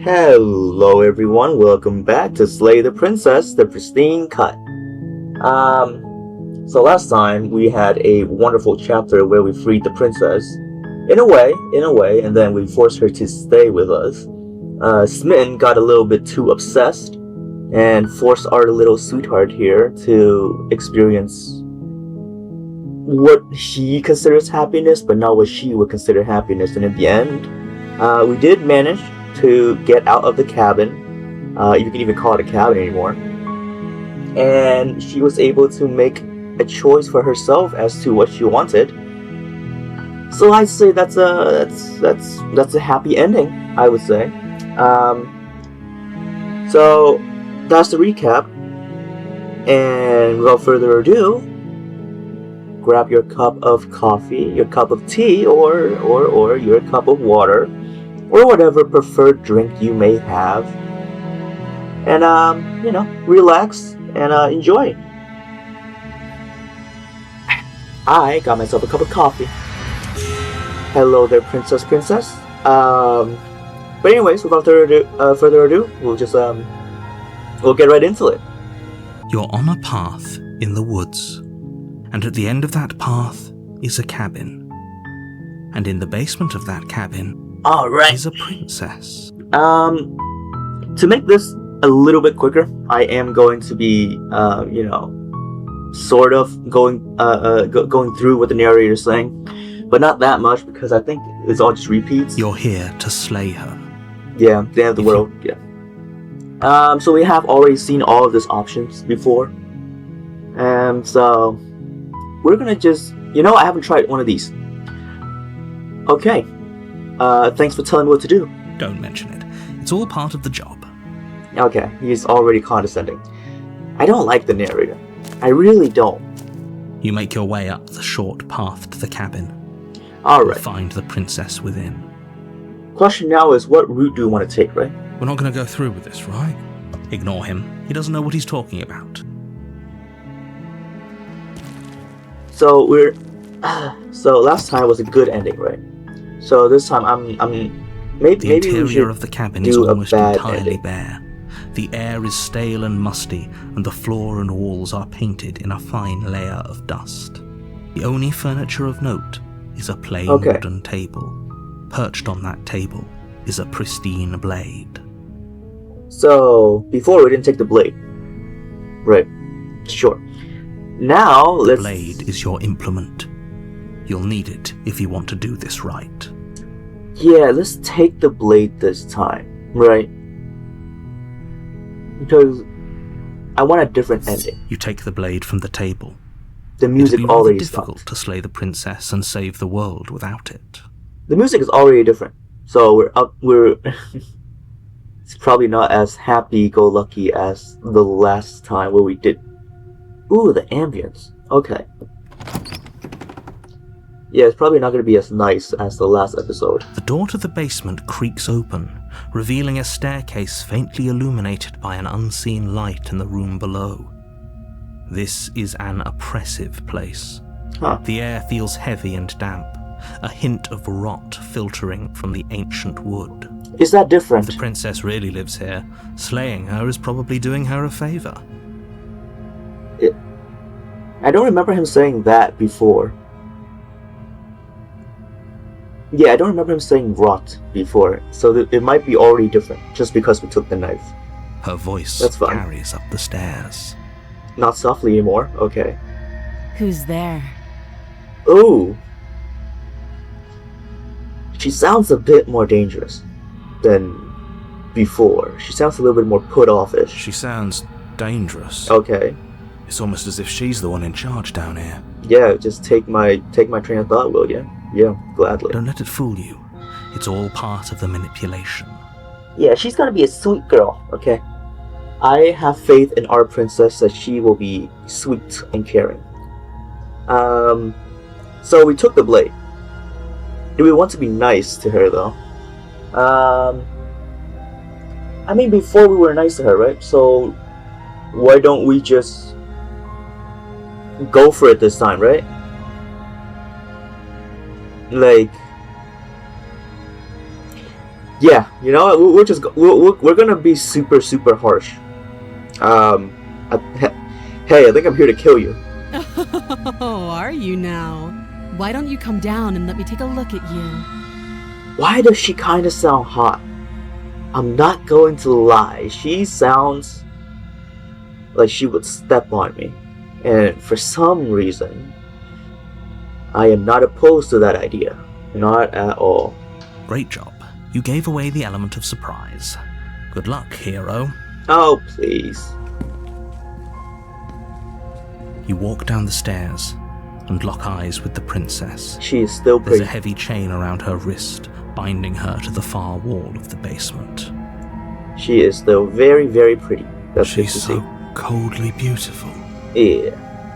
Hello everyone, welcome back to Slay the Princess, the Pristine Cut. So last time we had a wonderful chapter where we freed the princess, in a way, and then we forced her to stay with us. Smitten got a little bit too obsessed and forced our little sweetheart here to experience what he considers happiness, but not what she would consider happiness. And in the end, we did manage to get out of the cabin. You can even call it a cabin anymore. And she was able to make a choice for herself as to what she wanted. So I'd say that's a happy ending, I would say. So that's the recap. And without further ado, grab your cup of coffee, your cup of tea, or your cup of water, or whatever preferred drink you may have, and relax and enjoy. I got myself a cup of coffee. Hello there, princess. But anyways, without further ado, we'll just we'll get right into it. You're on a path in the woods, and at the end of that path is a cabin. And in the basement of that cabin is a princess. To make this a little bit quicker, I am going to be sort of going through what the narrator is saying, but not that much because I think it's all just repeats. You're here to slay her. Yeah, the end of the world. Yeah. So we have already seen all of these options before, and so we're gonna just, I haven't tried one of these. Okay. Thanks for telling me what to do. Don't mention it. It's all part of the job. Okay, he's already condescending. I don't like the narrator. I really don't. You make your way up the short path to the cabin. Alright. You'll find the princess within. Question now is, what route do you want to take, right? We're not going to go through with this, right? Ignore him. He doesn't know what he's talking about. So so last time was a good ending, right? So this time maybe the interior of the cabin is almost entirely bare. The air is stale and musty, and the floor and walls are painted in a fine layer of dust. The only furniture of note is a plain wooden table. Perched on that table is a pristine blade. So before we didn't take the blade, right? Sure. Now the blade is your implement. You'll need it if you want to do this right. Yeah, let's take the blade this time, right? Because I want a different ending. You take the blade from the table. The music already stopped. It'd be difficult to slay the princess and save the world without it. The music is already different, so we're it's probably not as happy-go-lucky as the last time where we did. Ooh, the ambience. Okay. Yeah, it's probably not going to be as nice as the last episode. The door to the basement creaks open, revealing a staircase faintly illuminated by an unseen light in the room below. This is an oppressive place. The air feels heavy and damp, a hint of rot filtering from the ancient wood. Is that different? If the princess really lives here, slaying her is probably doing her a favor. I don't remember him saying that before. Yeah, I don't remember him saying rot before, so it might be already different, just because we took the knife. Her voice carries up the stairs. Not softly anymore, okay. Who's there? Ooh. She sounds a bit more dangerous than before. She sounds a little bit more put-off-ish. She sounds dangerous. Okay. It's almost as if she's the one in charge down here. Yeah, just take my train of thought, will you? Yeah, gladly. Don't let it fool you. It's all part of the manipulation. Yeah, she's gonna be a sweet girl, okay? I have faith in our princess that she will be sweet and caring. So we took the blade. Do we want to be nice to her, though? I mean, before we were nice to her, right? So why don't we just go for it this time, right? Yeah, you know what? We're gonna be super super harsh. Hey, I think I'm here to kill you. Oh, are you now? Why don't you come down and let me take a look at you? Why does she kind of sound hot? I'm not going to lie. She sounds like she would step on me, and for some reason, I am not opposed to that idea. Not at all. Great job. You gave away the element of surprise. Good luck, hero. Oh, please. You walk down the stairs and lock eyes with the princess. She is still There's pretty. a heavy chain around her wrist, binding her to the far wall of the basement. She is still very, very pretty. That's good to She's see. so coldly beautiful. Yeah.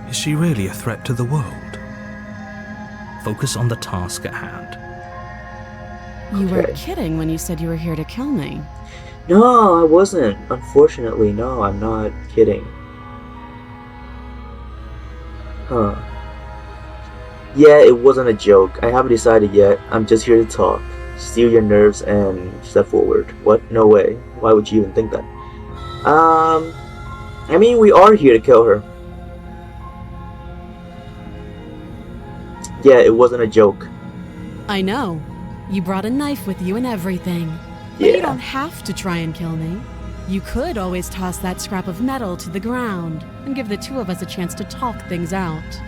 Is she really a threat to the world? Focus on the task at hand. You weren't Okay. kidding when you said you were here to kill me. No, I wasn't. Unfortunately, no, I'm not kidding. Huh. Yeah, it wasn't a joke. I haven't decided yet. I'm just here to talk. Steal your nerves and step forward. What? No way. Why would you even think that? I mean, we are here to kill her. Yeah, it wasn't a joke. I know. You brought a knife with you and everything. But you Yeah. don't have to try and kill me. You could always toss that scrap of metal to the ground and give the two of us a chance to talk things out.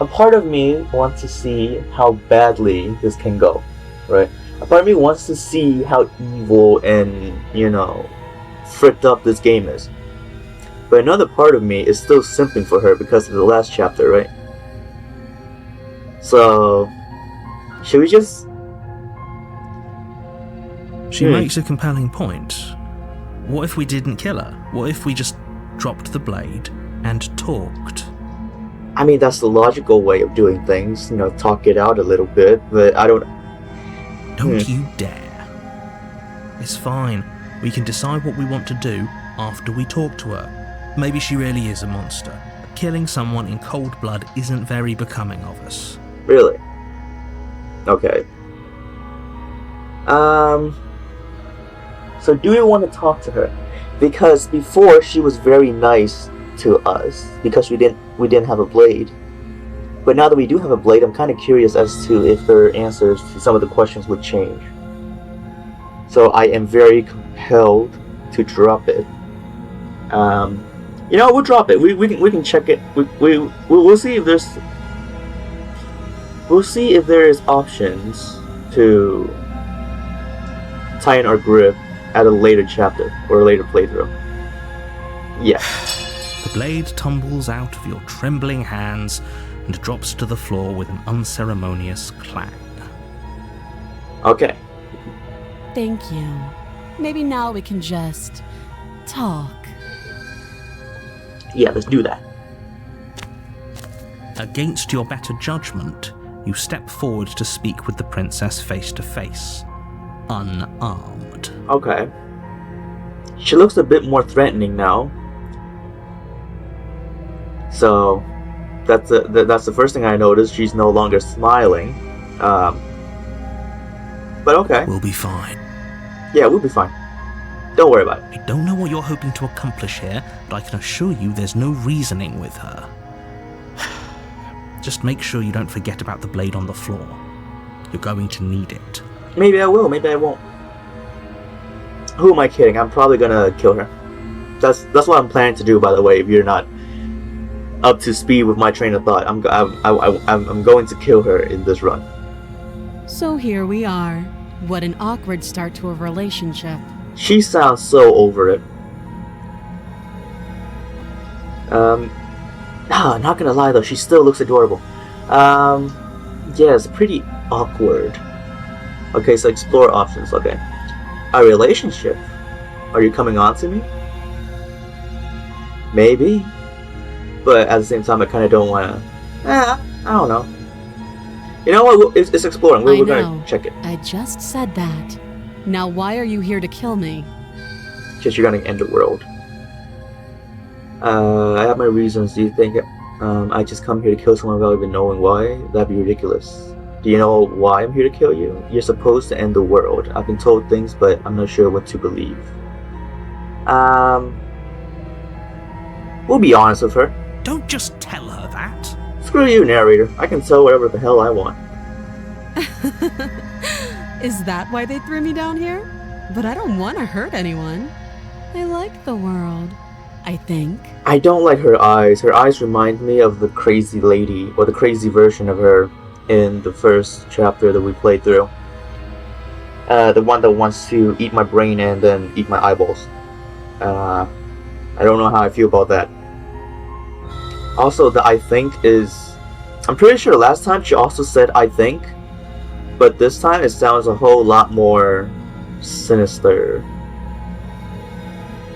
A part of me wants to see how badly this can go, right? A part of me wants to see how evil and, fricked up this game is. But another part of me is still simping for her because of the last chapter, right? So, should we just... She makes a compelling point. What if we didn't kill her? What if we just dropped the blade and talked? I mean, that's the logical way of doing things, talk it out a little bit, but I don't... Don't you dare. It's fine. We can decide what we want to do after we talk to her. Maybe she really is a monster. Killing someone in cold blood isn't very becoming of us. Really? Okay. So do we want to talk to her? Because before she was very nice to us because we didn't have a blade. But now that we do have a blade, I'm kind of curious as to if her answers to some of the questions would change. So I am very compelled to drop it. We'll drop it. We can check it. We'll see if there's. We'll see if there is options to tighten our grip at a later chapter or a later playthrough. Yeah. The blade tumbles out of your trembling hands and drops to the floor with an unceremonious clang. Okay. Thank you. Maybe now we can just talk. Yeah, let's do that. Against your better judgment, you step forward to speak with the princess face to face, unarmed. Okay. She looks a bit more threatening now. So, that's the first thing I noticed. She's no longer smiling. But okay. We'll be fine. Yeah, we'll be fine. Don't worry about it. I don't know what you're hoping to accomplish here, but I can assure you there's no reasoning with her. Just make sure you don't forget about the blade on the floor. You're going to need it. Maybe I will, maybe I won't. Who am I kidding? I'm probably gonna kill her. That's what I'm planning to do, by the way, if you're not up to speed with my train of thought. I'm going to kill her in this run. So here we are. What an awkward start to a relationship. She sounds so over it. Not gonna lie though, she still looks adorable. Yeah, it's pretty awkward. Okay, so explore options, okay. A relationship? Are you coming on to me? Maybe. But at the same time, I kind of don't want to... I don't know. You know what? It's exploring. We're going to check it. I just said that. Now why are you here to kill me? Because you're going to end the world. I have my reasons. Do you think... I just come here to kill someone without even knowing why? That'd be ridiculous. Do you know why I'm here to kill you? You're supposed to end the world. I've been told things, but I'm not sure what to believe. We'll be honest with her. Don't just tell her that. Screw you, narrator. I can tell whatever the hell I want. Is that why they threw me down here? But I don't want to hurt anyone. I like the world, I think. I don't like her eyes. Her eyes remind me of the crazy lady, or the crazy version of her in the first chapter that we played through. The one that wants to eat my brain and then eat my eyeballs. I don't know how I feel about that. Also, the I think is... I'm pretty sure last time she also said I think, but this time it sounds a whole lot more sinister.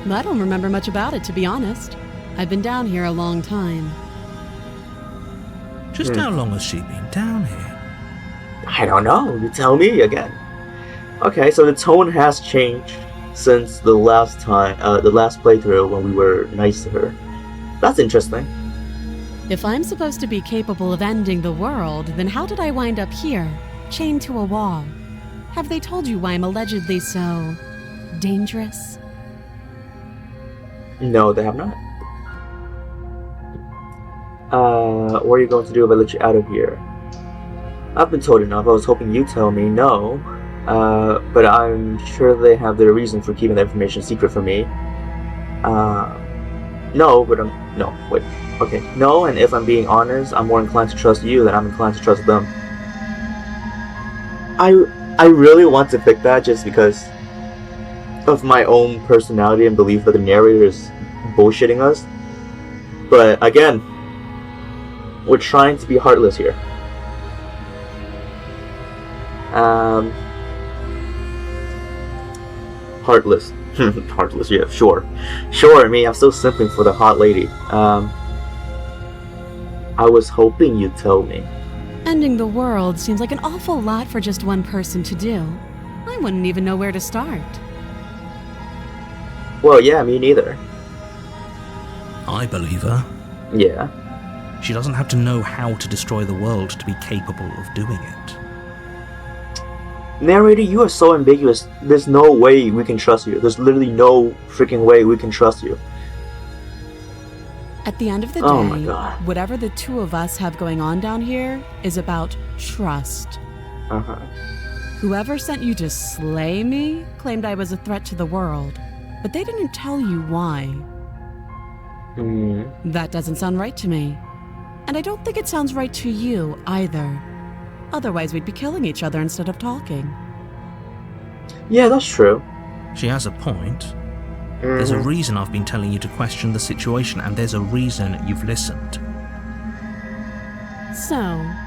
I don't remember much about it, to be honest. I've been down here a long time. Just how long has she been down here? I don't know. You tell me again. Okay, so the tone has changed since the last time, the last playthrough when we were nice to her. That's interesting. If I'm supposed to be capable of ending the world, then how did I wind up here, chained to a wall? Have they told you why I'm allegedly so... dangerous? No, they have not. What are you going to do if I let you out of here? I've been told enough. I was hoping you'd tell me no. But I'm sure they have their reason for keeping the information secret from me. No, but no, wait. Okay, no, and if I'm being honest, I'm more inclined to trust you than I'm inclined to trust them. I really want to pick that just because of my own personality and belief that the narrator is bullshitting us. But again, we're trying to be heartless here. Heartless. Heartless, yeah, sure. Sure, me, I'm still simping for the hot lady. I was hoping you'd tell me. Ending the world seems like an awful lot for just one person to do. I wouldn't even know where to start. Well, yeah, me neither. I believe her. Yeah. She doesn't have to know how to destroy the world to be capable of doing it. Narrator, you are so ambiguous. There's no way we can trust you. There's literally no freaking way we can trust you. At the end of the day, oh my God. Whatever the two of us have going on down here is about trust. Uh-huh. Whoever sent you to slay me claimed I was a threat to the world, but they didn't tell you why. That doesn't sound right to me. And I don't think it sounds right to you either. Otherwise, we'd be killing each other instead of talking. Yeah, that's true. She has a point. There's a reason I've been telling you to question the situation, and there's a reason you've listened. So,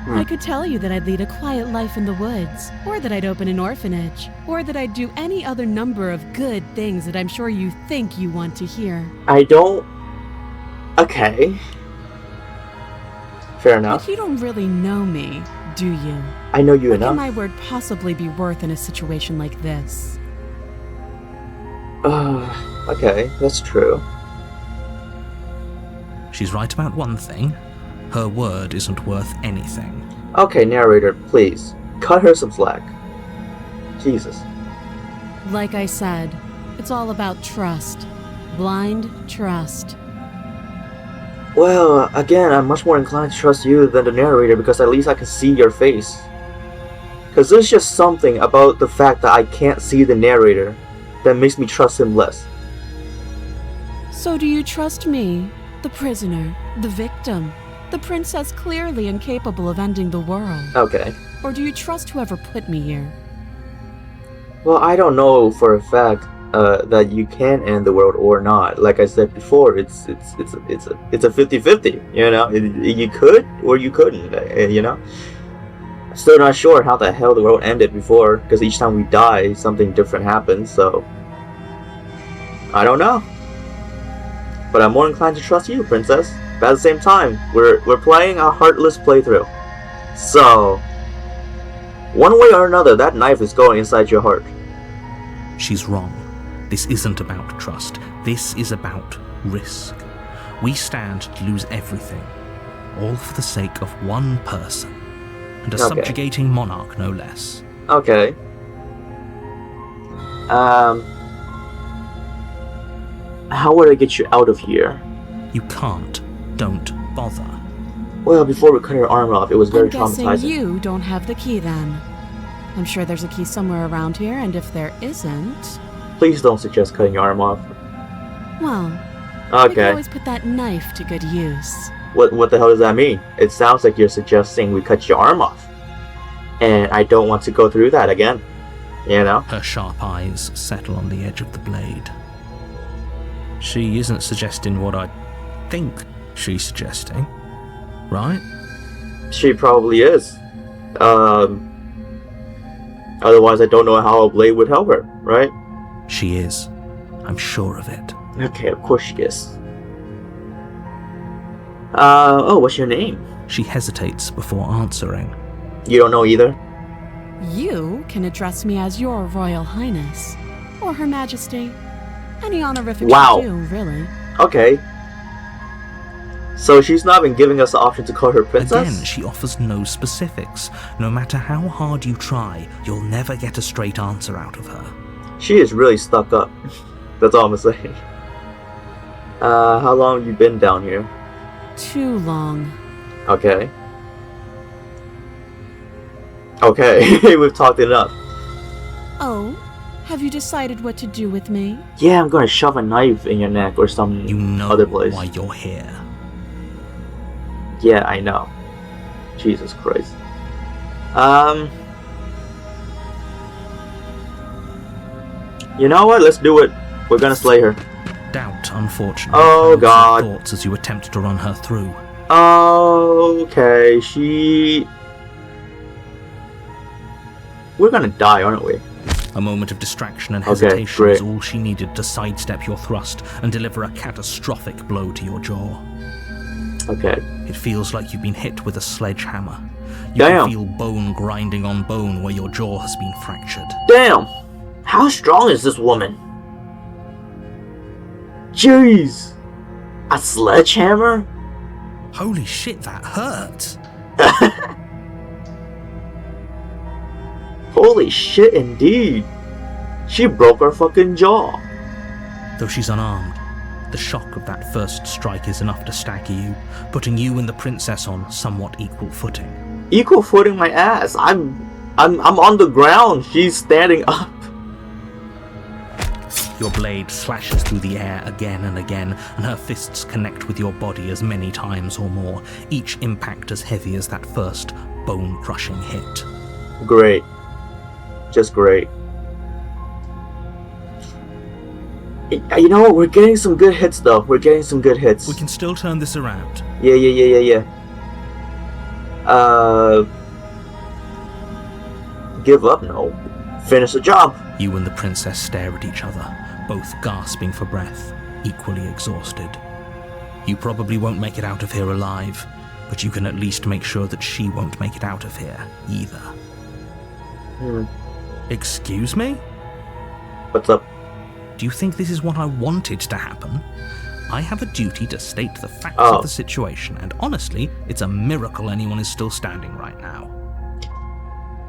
I could tell you that I'd lead a quiet life in the woods, or that I'd open an orphanage, or that I'd do any other number of good things that I'm sure you think you want to hear. I don't... Okay. Fair enough. But you don't really know me, do you? I know you What enough. can my word possibly be worth in a situation like this? Okay, that's true. She's right about one thing. Her word isn't worth anything. Okay, narrator, please. Cut her some slack. Jesus. Like I said, it's all about trust. Blind trust. Well, again, I'm much more inclined to trust you than the narrator because at least I can see your face. Because there's just something about the fact that I can't see the narrator that makes me trust him less. So do you trust me, the prisoner, the victim, the princess clearly incapable of ending the world? Okay. Or do you trust whoever put me here? Well, I don't know for a fact that you can end the world or not. Like I said before, it's a 50-50. You know, you could or you couldn't. You know, still not sure how the hell the world ended before, because each time we die, something different happens. So I don't know. But I'm more inclined to trust you, princess. But at the same time, we're playing a heartless playthrough. So one way or another, that knife is going inside your heart. She's wrong. This isn't about trust. This is about risk. We stand to lose everything. all for the sake of one person, and a Okay. subjugating monarch no less. Okay. How would I get you out of here? You can't. Don't bother. Well, before we cut her arm off, it was very I'm guessing traumatizing. you don't have the key then. I'm sure there's a key somewhere around here, and if there isn't, Please don't suggest cutting your arm off. well, we can Okay. always put that knife to good use. What the hell does that mean? It sounds like you're suggesting we cut your arm off. And I don't want to go through that again. You know? Her sharp eyes settle on the edge of the blade. She isn't suggesting what I think she's suggesting, right? She probably is. Otherwise I don't know how a blade would help her, right? She is. I'm sure of it. Okay, of course she is. Oh, what's your name? She hesitates before answering. You don't know either? You can address me as your Royal Highness, or Her Majesty. Any honorific Wow. you do, really. Okay. So she's not been giving us the option to call her princess? Again, she offers no specifics. No matter how hard you try, you'll never get a straight answer out of her. She is really stuck up. That's all I'm gonna say. How long have you been down here? Too long. Okay. Okay, we've talked enough. Oh, have you decided what to do with me? Yeah, I'm gonna shove a knife in your neck or some You know other place. why you're here. Yeah, I know. Jesus Christ. You know what? Let's do it. We're gonna slay her. Doubt, unfortunately, Oh, clouds your God. thoughts as you attempt to run her through. Okay, we're gonna die, aren't we? A moment of distraction and Okay, hesitation great. is all she needed to sidestep your thrust and deliver a catastrophic blow to your jaw. Okay. It feels like you've been hit with a sledgehammer. You Damn. can feel bone grinding on bone where your jaw has been fractured. Damn! How strong is this woman? Jeez! A sledgehammer? Holy shit, that hurt! Holy shit, indeed! She broke her fucking jaw. Though she's unarmed, the shock of that first strike is enough to stagger you, putting you and the princess on somewhat equal footing. Equal footing my ass. I'm on the ground. She's standing up. Your blade slashes through the air again and again, and her fists connect with your body as many times or more, each impact as heavy as that first bone-crushing hit. Great. Just great. You know what? We're getting some good hits, though. We're getting some good hits. We can still turn this around. Yeah. Give up? No. Finish the job. You and the princess stare at each other, both gasping for breath, equally exhausted. You probably won't make it out of here alive, but you can at least make sure that she won't make it out of here, either. Excuse me? What's up? Do you think this is what I wanted to happen? I have a duty to state the facts Oh. of the situation, and honestly, it's a miracle anyone is still standing right now.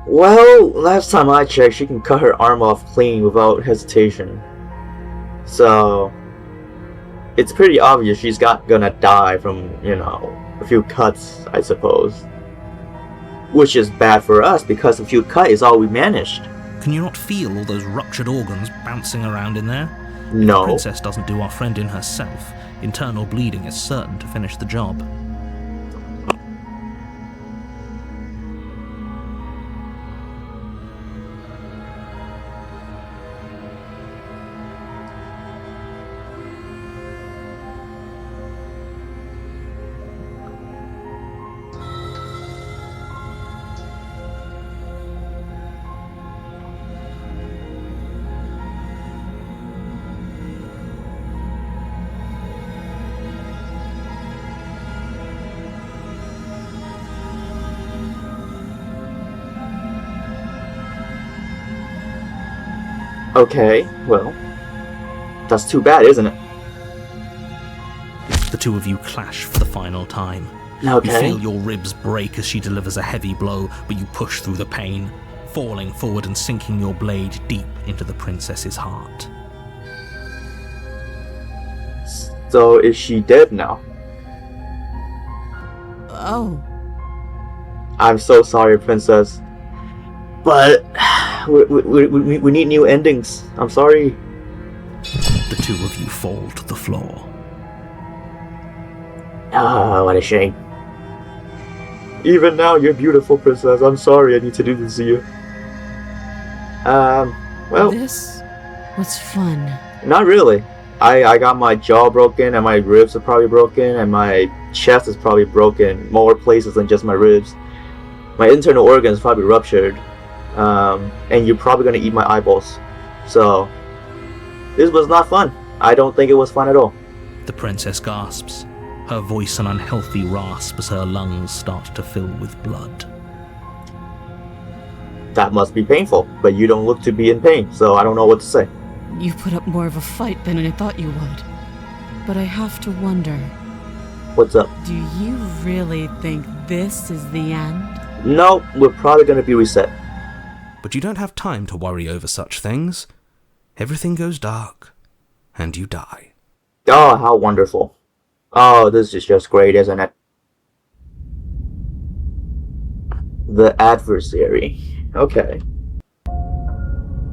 Well, last time I checked, she can cut her arm off clean without hesitation. So, it's pretty obvious she's gonna die from, a few cuts, I suppose. Which is bad for us, because a few cut is all we managed. Can you not feel all those ruptured organs bouncing around in there? The No. princess doesn't do our friend in herself. Internal bleeding is certain to finish the job. Okay, well, that's too bad, isn't it? The two of you clash for the final time. Okay. You feel your ribs break as she delivers a heavy blow, but you push through the pain, falling forward and sinking your blade deep into the princess's heart. So is she dead now? Oh. I'm so sorry, princess. But we need new endings. I'm sorry. The two of you fall to the floor. Ah, what a shame. Even now, you're beautiful, princess. I'm sorry I need to do this to you. Well... This was fun. Not really. I got my jaw broken, and my ribs are probably broken, and my chest is probably broken more places than just my ribs. My internal organs probably ruptured, and you're probably gonna eat my eyeballs. So this was not fun. I don't think it was fun at all. The princess gasps, her voice an unhealthy rasp as her lungs start to fill with blood. That must be painful, but you don't look to be in pain, so I don't know what to say. You put up more of a fight than I thought you would. But I have to wonder, What's up? do you really think this is the end? No, we're probably gonna be reset. But you don't have time to worry over such things. Everything goes dark, and you die. Oh, how wonderful. Oh, this is just great, isn't it? The Adversary. Okay.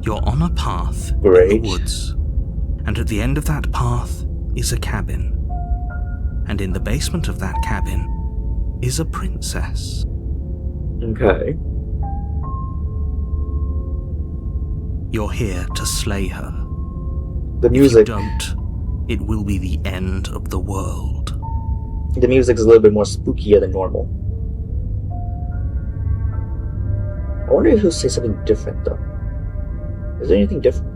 You're on a path Great. in the woods, and at the end of that path is a cabin. And in the basement of that cabin is a princess. Okay. You're here to slay her. The If you music. don't, it will be the end of the world. The music's a little bit more spookier than normal. I wonder if he'll say something different though. Is there anything different?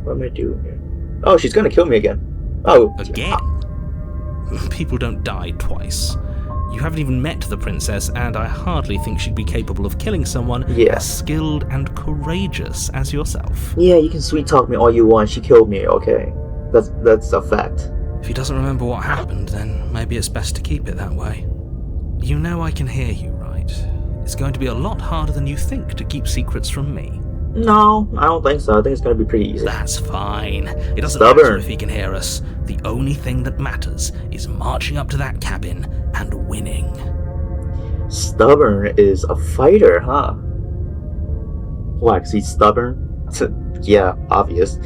What am I doing here? Oh, she's gonna kill me again. Oh, Again? People don't die twice. You haven't even met the princess, and I hardly think she'd be capable of killing someone Yeah. as skilled and courageous as yourself. Yeah, you can sweet talk me all you want. She killed me. Okay, that's a fact. If he doesn't remember what happened, then maybe it's best to keep it that way. You know I can hear you, right? It's going to be a lot harder than you think to keep secrets from me. No, I don't think so. I think it's gonna be pretty easy. That's fine. It doesn't Stubborn. matter if he can hear us. The only thing that matters is marching up to that cabin and winning. Stubborn is a fighter, huh? Why? 'Cause he's stubborn? Yeah, obvious.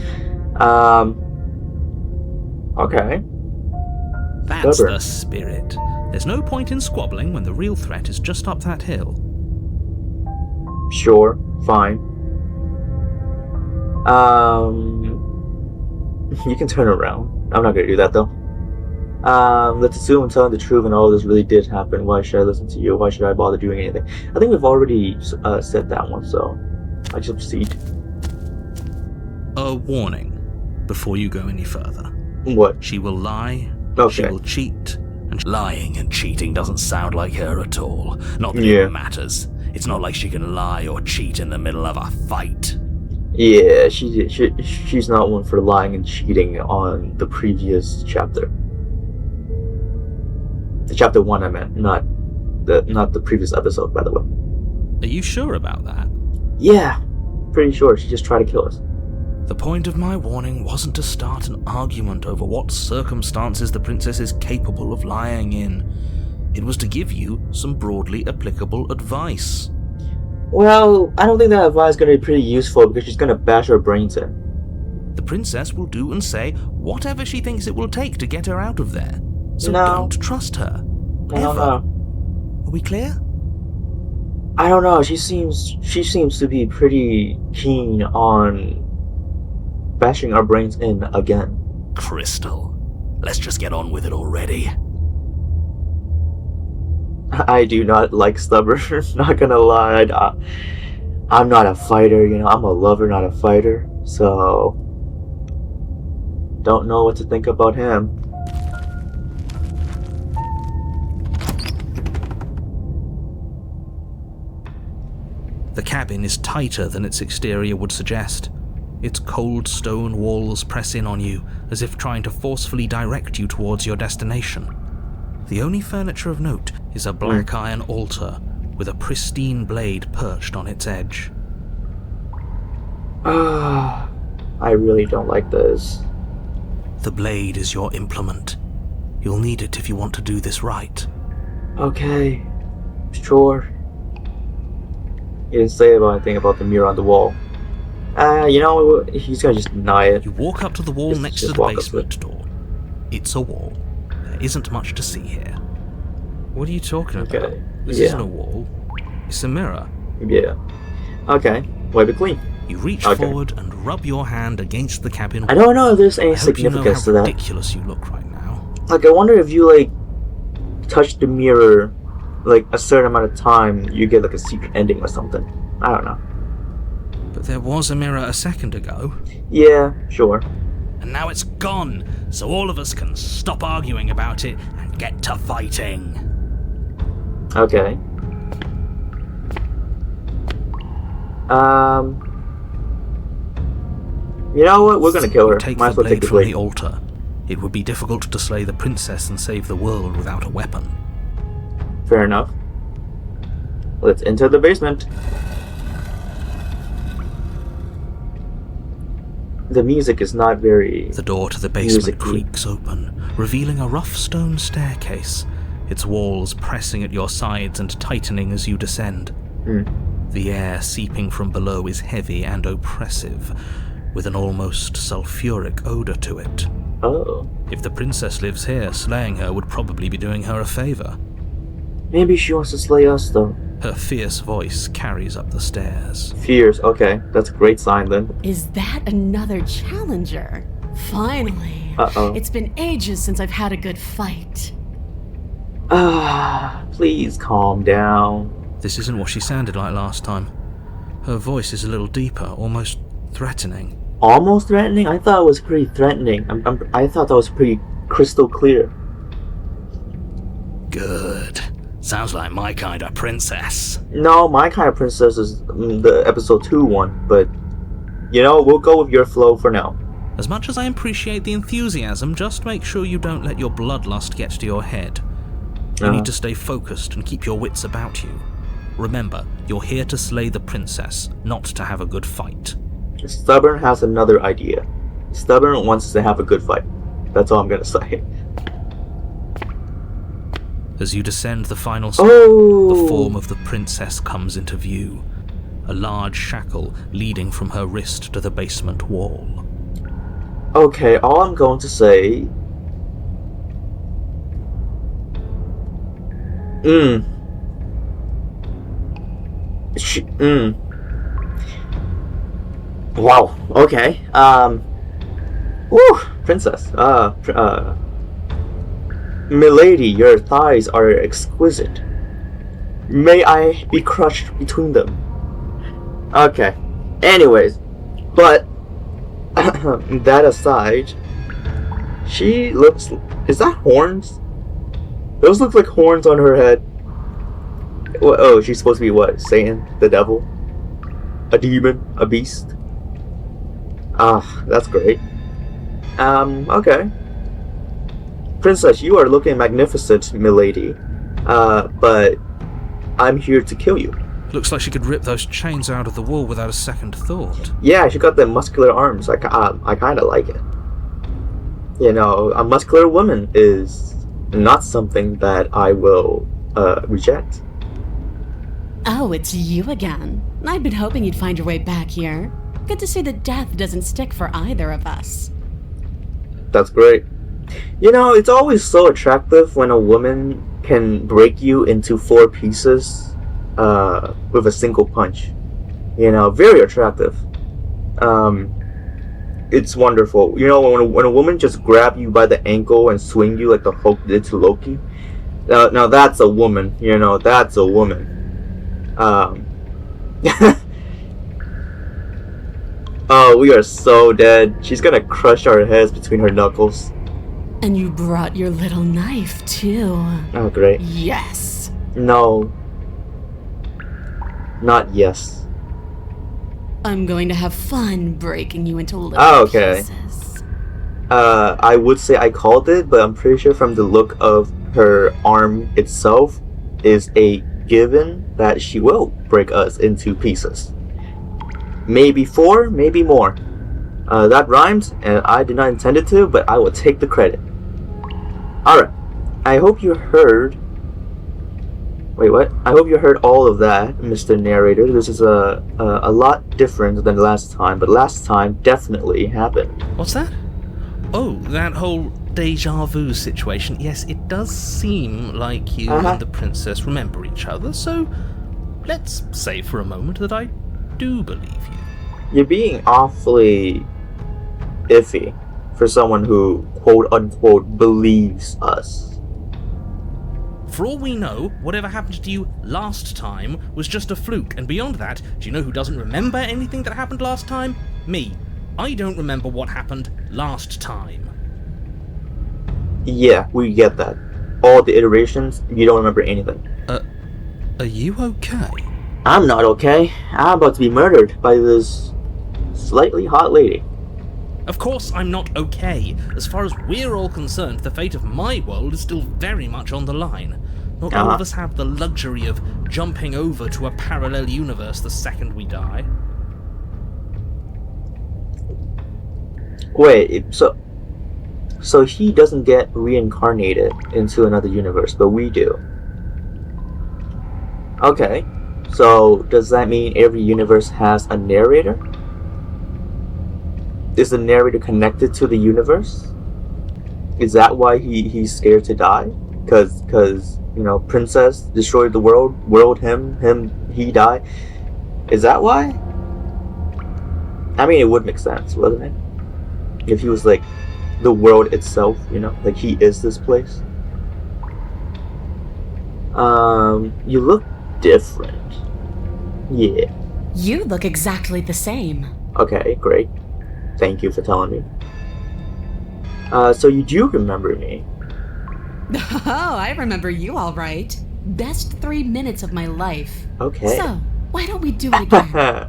Okay. That's Stubborn. the spirit. There's no point in squabbling when the real threat is just up that hill. Sure, fine. You can turn around. I'm not gonna do that though. Let's assume I'm telling the truth and all this really did happen. Why should I listen to you? Why should I bother doing anything? I think we've already said that one, so I just proceed. A warning before you go any further. What? She will lie, she Okay. will cheat, and lying and cheating doesn't sound like her at all. Not that Yeah. it matters. It's not like she can lie or cheat in the middle of a fight. Yeah, she's not one for lying and cheating on the previous chapter. The chapter 1 I meant, not the previous episode, by the way. Are you sure about that? Yeah, pretty sure she just tried to kill us. The point of my warning wasn't to start an argument over what circumstances the princess is capable of lying in. It was to give you some broadly applicable advice. Well, I don't think that advice is going to be pretty useful because she's going to bash her brains in. The princess will do and say whatever she thinks it will take to get her out of there. So No. don't trust her. I don't Ever. know. Are we clear? I don't know. She seems to be pretty keen on bashing our brains in again. Crystal, let's just get on with it already. I do not like stubborn. Not gonna lie. I'm not a fighter. You know, I'm a lover, not a fighter. So don't know what to think about him. The cabin is tighter than its exterior would suggest. Its cold stone walls press in on you, as if trying to forcefully direct you towards your destination. The only furniture of note is a black iron altar with a pristine blade perched on its edge. I really don't like this. The blade is your implement. You'll need it if you want to do this right. Okay, sure. He didn't say anything about the mirror on the wall. He's gonna just deny it. You walk up to the wall next to the basement door. It's a wall. There isn't much to see here. What are you talking about? This isn't a wall. It's a mirror. Yeah. Okay, wipe it clean. You reach forward and rub your hand against the cabin wall. I don't know if there's any I hope you know significance how to that. ridiculous you look right now. Like, I wonder if you, touch the mirror, a certain amount of time, you get, a secret ending or something. I don't know. But there was a mirror a second ago. Yeah, sure. And now it's gone, so all of us can stop arguing about it and get to fighting. Okay. You know what? We're gonna kill her. Take Might the as well take blade the from blade. the altar. It would be difficult to slay the princess and save the world without a weapon. Fair enough. Let's enter the basement. The music is not very... The door to the basement music-y. creaks open, revealing a rough stone staircase, its walls pressing at your sides and tightening as you descend. The air seeping from below is heavy and oppressive, with an almost sulfuric odor to it. Oh. If the princess lives here, slaying her would probably be doing her a favor. Maybe she wants to slay us, though. Her fierce voice carries up the stairs. Fierce, okay. That's a great sign, then. Is that another challenger? Finally. Uh-oh. It's been ages since I've had a good fight. Please calm down. This isn't what she sounded like last time. Her voice is a little deeper, almost threatening. Almost threatening? I thought it was pretty threatening. I thought that was pretty crystal clear. Good. Sounds like my kind of princess. No, my kind of princess is the episode 2 one, but we'll go with your flow for now. As much as I appreciate the enthusiasm, just make sure you don't let your bloodlust get to your head. You need to stay focused and keep your wits about you. Remember, you're here to slay the princess, not to have a good fight. Stubborn has another idea. Stubborn wants to have a good fight. That's all I'm gonna say. As you descend the final step, Oh! the form of the princess comes into view. A large shackle leading from her wrist to the basement wall. Okay, all I'm going to say... Wow, okay. Whew, princess. Milady, your thighs are exquisite. May I be crushed between them? Okay. Anyways, but that aside, she looks... Is that horns? Those look like horns on her head. Oh, she's supposed to be what? Satan? The devil? A demon? A beast? That's great. Okay. Princess, you are looking magnificent, milady. But I'm here to kill you. Looks like she could rip those chains out of the wall without a second thought. Yeah, she got the muscular arms. I kind of like it. A muscular woman is not something that I will reject. Oh, it's you again. I'd been hoping you'd find your way back here. Good to see that death doesn't stick for either of us. That's great. It's always so attractive when a woman can break you into 4 pieces with a single punch. Very attractive. It's wonderful. When a woman just grab you by the ankle and swing you like the Hulk did to Loki. Now that's a woman. That's a woman. Oh, we are so dead. She's gonna crush our heads between her knuckles. And you brought your little knife, too. Oh, great. Yes. No. Not yes. I'm going to have fun breaking you into little okay. pieces. I would say I called it, but I'm pretty sure from the look of her arm itself is a given that she will break us into pieces. Maybe 4, maybe more. That rhymes, and I did not intend it to, but I will take the credit. Alright. I hope you heard... Wait, what? I hope you heard all of that, Mr. Narrator. This is a lot different than last time, but last time definitely happened. What's that? Oh, that whole deja vu situation. Yes, it does seem like you and the princess remember each other, so let's say for a moment that I do believe you. You're being awfully iffy for someone who, quote-unquote, believes us. For all we know, whatever happened to you last time was just a fluke, and beyond that, do you know who doesn't remember anything that happened last time? Me. I don't remember what happened last time. Yeah, we get that. All the iterations, you don't remember anything. Are you okay? I'm not okay. I'm about to be murdered by this slightly hot lady. Of course I'm not okay. As far as we're all concerned, the fate of my world is still very much on the line. Not all of us have the luxury of jumping over to a parallel universe the second we die. Wait, so he doesn't get reincarnated into another universe, but we do. Okay, so does that mean every universe has a narrator? Is the narrator connected to the universe? Is that why he's scared to die? Cause you know, princess destroyed the world he died. Is that why? I mean, it would make sense, wouldn't it? If he was like the world itself, you know, like he is this place. You look different. Yeah. You look exactly the same. Okay, great. Thank you for telling me. So you do remember me? Oh, I remember you all right. Best 3 minutes of my life. Okay. So, why don't we do it again?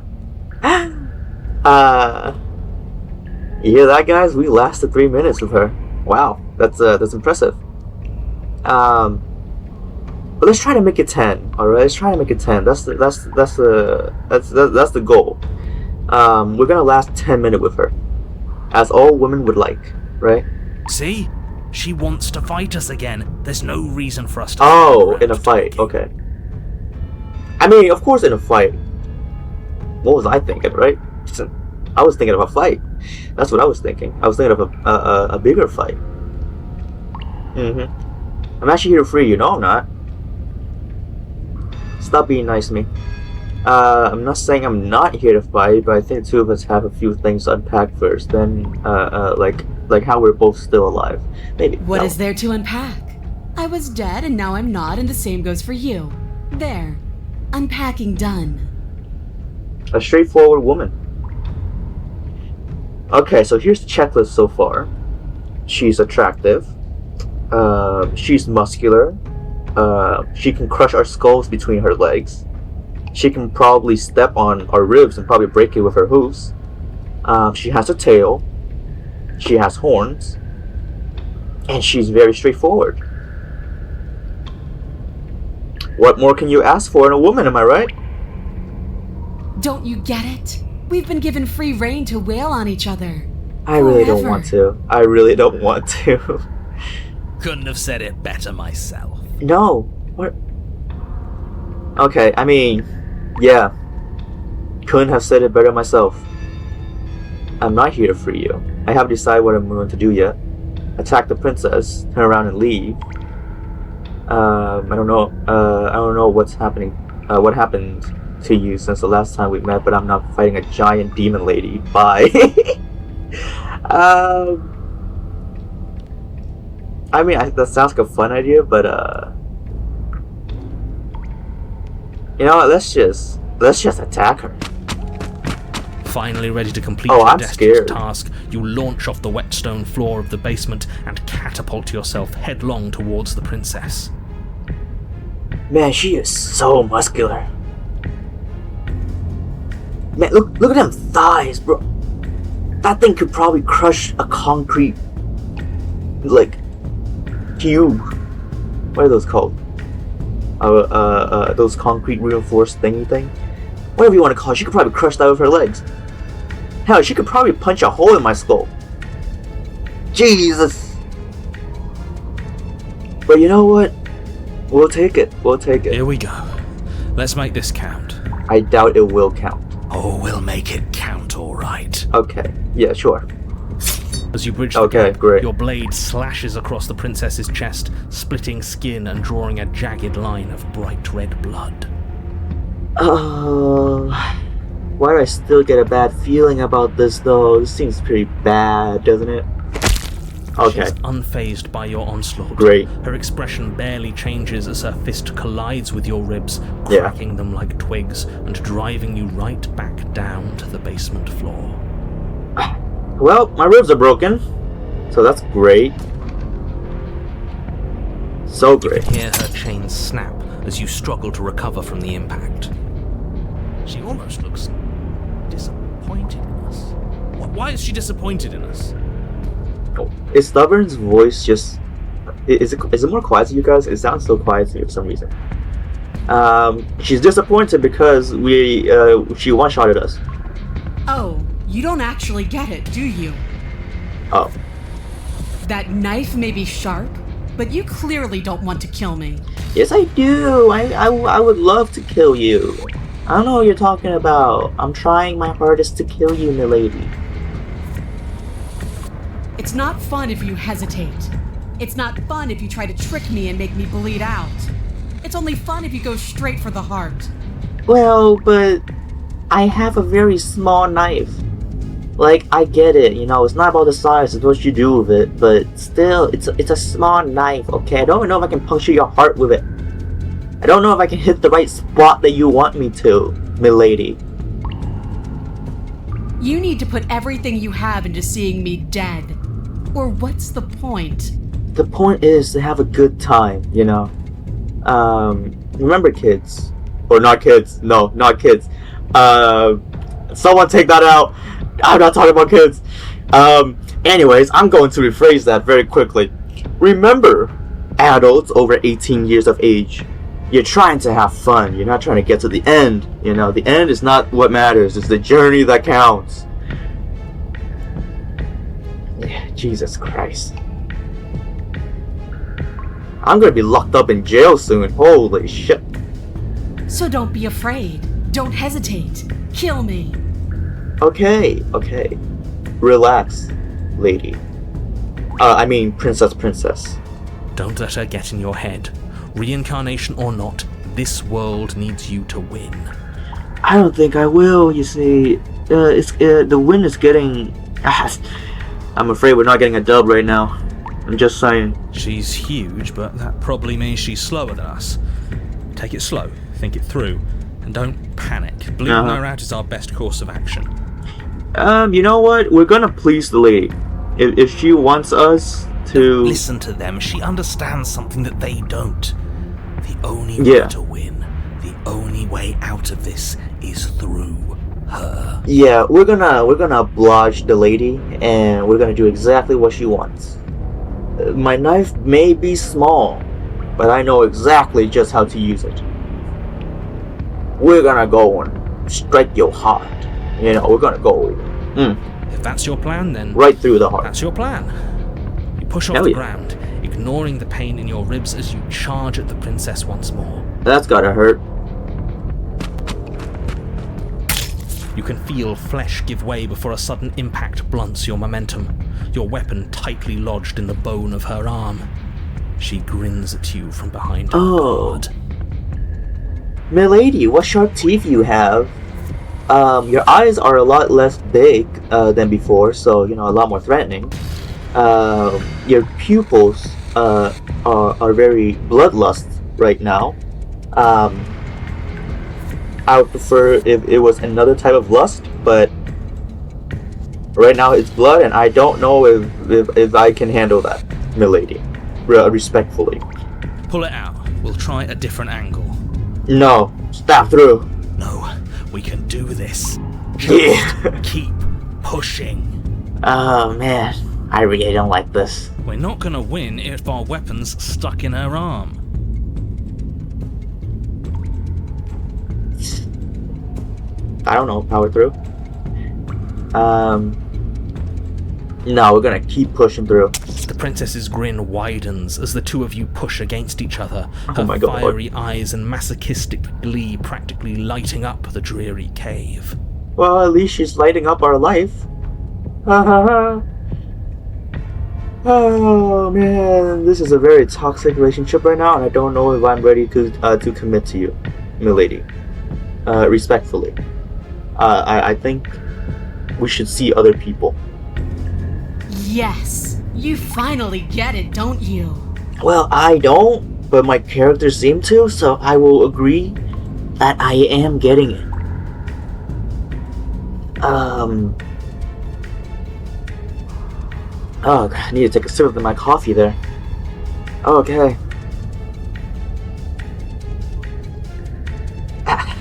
You hear that, guys? We lasted 3 minutes with her. Wow, that's impressive. But let's try to make it 10. All right, let's try to make it 10. That's the goal. We're gonna last 10 minutes with her, as all women would like, right? See? She wants to fight us again. There's no reason for us to... Oh, in a fight, okay. I mean, of course in a fight. What was I thinking, right? I was thinking of a fight. That's what I was thinking. I was thinking of a bigger fight. I'm actually here to free you. No, I'm not. Stop being nice to me. I'm not saying I'm not here to fight, but I think the two of us have a few things to unpack first. Then, like how we're both still alive. Maybe. What is there to unpack? I was dead and now I'm not, and the same goes for you. There. Unpacking done. A straightforward woman. Okay, so here's the checklist so far. She's attractive. She's muscular. She can crush our skulls between her legs. She can probably step on our ribs and probably break it with her hooves. She has a tail. She has horns. And she's very straightforward. What more can you ask for in a woman, am I right? Don't you get it? We've been given free rein to wail on each other. I really don't want to. I really don't want to. Couldn't have said it better myself. No. What? Okay, I mean, yeah. Couldn't have said it better myself. I'm not here to free you. I haven't decided what I'm going to do yet. Attack the princess, turn around and leave. I don't know what's happening. What happened to you since the last time we met, but I'm not fighting a giant demon lady. Bye. I mean, that sounds like a fun idea, but you know what? Let's just attack her. Finally ready to complete your I'm desperate scared. task, you launch off the wet stone floor of the basement and catapult yourself headlong towards the princess. Man, she is so muscular. Man, look at them thighs, bro. That thing could probably crush a concrete, like, cube. What are those called? Those concrete reinforced thingy thing? Whatever you want to call it, she could probably crush that with her legs. Hell, she could probably punch a hole in my skull. Jesus! But you know what? We'll take it. We'll take it. Here we go. Let's make this count. I doubt it will count. Oh, we'll make it count, all right. Okay. Yeah, sure. As you bridge the gap, great. your blade slashes across the princess's chest, splitting skin and drawing a jagged line of bright red blood. Why do I still get a bad feeling about this, though? This seems pretty bad, doesn't it? Okay. She's unfazed by your onslaught. Great. Her expression barely changes as her fist collides with your ribs, cracking them like twigs and driving you right back down to the basement floor. Well, my ribs are broken, so that's great. So great. You can hear her chains snap as you struggle to recover from the impact. She almost looks disappointed in us. Why is she disappointed in us? Oh, is Stubborn's voice just... Is it more quiet to you guys? It sounds so quiet to me for some reason. She's disappointed because she one-shotted us. Oh, you don't actually get it, do you? Oh. That knife may be sharp, but you clearly don't want to kill me. Yes, I do. I would love to kill you. I don't know what you're talking about. I'm trying my hardest to kill you, milady. It's not fun if you hesitate. It's not fun if you try to trick me and make me bleed out. It's only fun if you go straight for the heart. Well, but I have a very small knife. Like, I get it, you know, it's not about the size, it's what you do with it, but still, it's a small knife, okay? I don't know if I can puncture your heart with it. I don't know if I can hit the right spot that you want me to, milady. You need to put everything you have into seeing me dead. Or what's the point? The point is to have a good time, you know? Remember kids. Or not kids. No, not kids. Someone take that out. I'm not talking about kids. Anyways, I'm going to rephrase that very quickly. Remember, adults over 18 years of age. You're trying to have fun. You're not trying to get to the end. You know, the end is not what matters. It's the journey that counts. Yeah, Jesus Christ. I'm gonna be locked up in jail soon. Holy shit. So don't be afraid. Don't hesitate. Kill me. Okay. Relax, lady. I mean, princess. Don't let her get in your head. Reincarnation or not, this world needs you to win. I don't think I will, you see. The win is getting... I'm afraid we're not getting a dub right now. I'm just saying. She's huge, but that probably means she's slower than us. Take it slow, think it through, and don't panic. Bleeding her out is our best course of action. You know what? We're gonna please the lady. If she wants us to... Don't listen to them. She understands something that they don't. The only way to win, the only way out of this is through her. Yeah, we're gonna oblige the lady, and we're gonna do exactly what she wants. My knife may be small, but I know exactly just how to use it. We're gonna go and strike your heart. You know, we're gonna go. If that's your plan, then right through the heart. That's your plan. You push off the ground, ignoring the pain in your ribs as you charge at the princess once more. That's gotta hurt. You can feel flesh give way before a sudden impact blunts your momentum, your weapon tightly lodged in the bone of her arm. She grins at you from behind her guard. Milady, what sharp teeth you have. Your eyes are a lot less big than before, so, you know, a lot more threatening. Your pupils are very bloodlust right now. I would prefer if it was another type of lust, but right now it's blood, and I don't know if I can handle that, milady. Respectfully. Pull it out. We'll try a different angle. No, stab through. No, we can do this. Just keep pushing. Oh man, I really don't like this. We're not gonna win if our weapon's stuck in her arm. I don't know, power through. No, we're gonna keep pushing through. The princess's grin widens as the two of you push against each other, her my God. fiery eyes and masochistic glee practically lighting up the dreary cave. Well, at least she's lighting up our life. Ha ha ha. Oh man, this is a very toxic relationship right now, and I don't know if I'm ready to commit to you, milady. Respectfully. I think we should see other people. Yes, you finally get it, don't you? Well, I don't, but my characters seem to, so I will agree that I am getting it. Oh, God, I need to take a sip of my coffee there. Okay.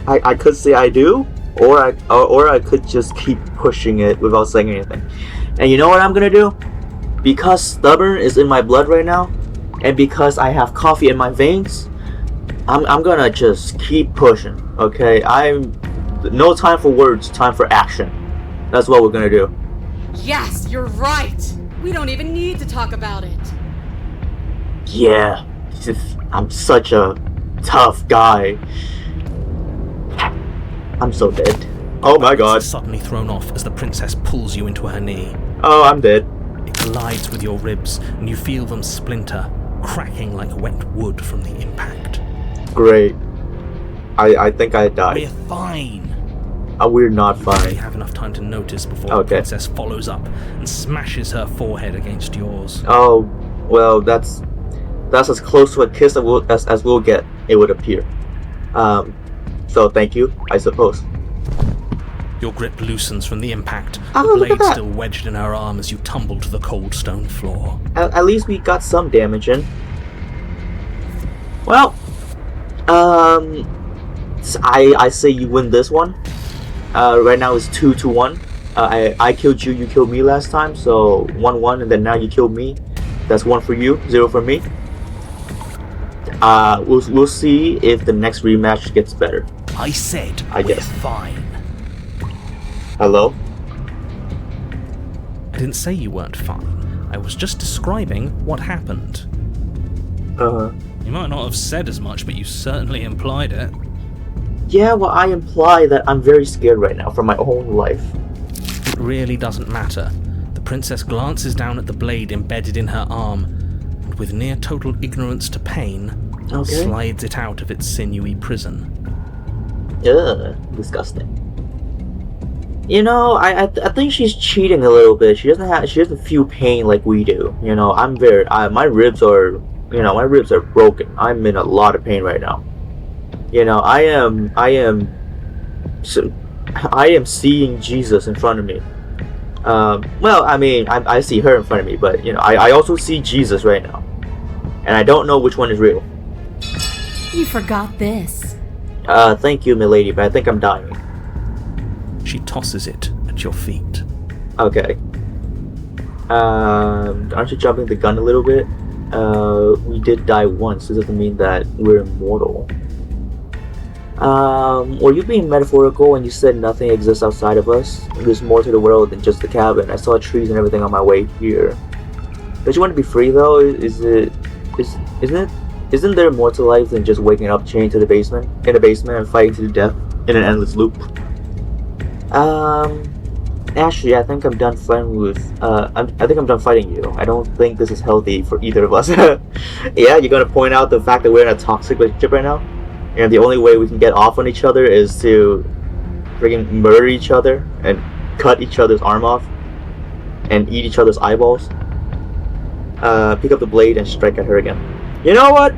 I could say I do, or I could just keep pushing it without saying anything. And you know what I'm gonna do? Because stubborn is in my blood right now, and because I have coffee in my veins, I'm gonna just keep pushing. Okay, no time for words, time for action. That's what we're gonna do. Yes, you're right. We don't even need to talk about it. Yeah, I'm such a tough guy. I'm so dead. Oh my God. Suddenly thrown off as the princess pulls you into her knee. Oh, I'm dead. It collides with your ribs, and you feel them splinter, cracking like wet wood from the impact. Great. I think I died. We're fine. We're not You fine. have enough time to notice before the princess follows up and smashes her forehead against yours. Oh, well, that's as close to a kiss as we'll get, it would appear. So thank you, I suppose. Your grip loosens from the impact, Oh, the look at blade that. still wedged in her arm as you tumble to the cold stone floor. At least we got some damage in. Well, I say you win this one. Right now it's 2-1. I killed you, you killed me last time, so 1-1, and then now you killed me. That's 1 for you, 0 for me. We'll see if the next rematch gets better. I said I we're guess. fine. Hello? I didn't say you weren't fine. I was just describing what happened. You might not have said as much, but you certainly implied it. Yeah, well, I imply that I'm very scared right now for my own life. It really doesn't matter. The princess glances down at the blade embedded in her arm, and with near total ignorance to pain, slides it out of its sinewy prison. Ugh, disgusting. You know, I think she's cheating a little bit. She doesn't feel pain like we do. You know, my ribs are broken. I'm in a lot of pain right now. You know, I am seeing Jesus in front of me. Well, I mean, I see her in front of me, but you know, I also see Jesus right now, and I don't know which one is real. You forgot this. Thank you, milady, but I think I'm dying. She tosses it at your feet. Okay. Aren't you jumping the gun a little bit? We did die once. It doesn't mean that we're immortal. Were you being metaphorical when you said nothing exists outside of us? There's more to the world than just the cabin. I saw trees and everything on my way here. Don't you want to be free though? Isn't there more to life than just waking up chained to the basement and fighting to the death in an endless loop? Actually, I think I'm done fighting you. I don't think this is healthy for either of us. Yeah, you're gonna point out the fact that we're in a toxic relationship right now? And the only way we can get off on each other is to friggin' murder each other and cut each other's arm off and eat each other's eyeballs. Pick up the blade and strike at her again. You know what?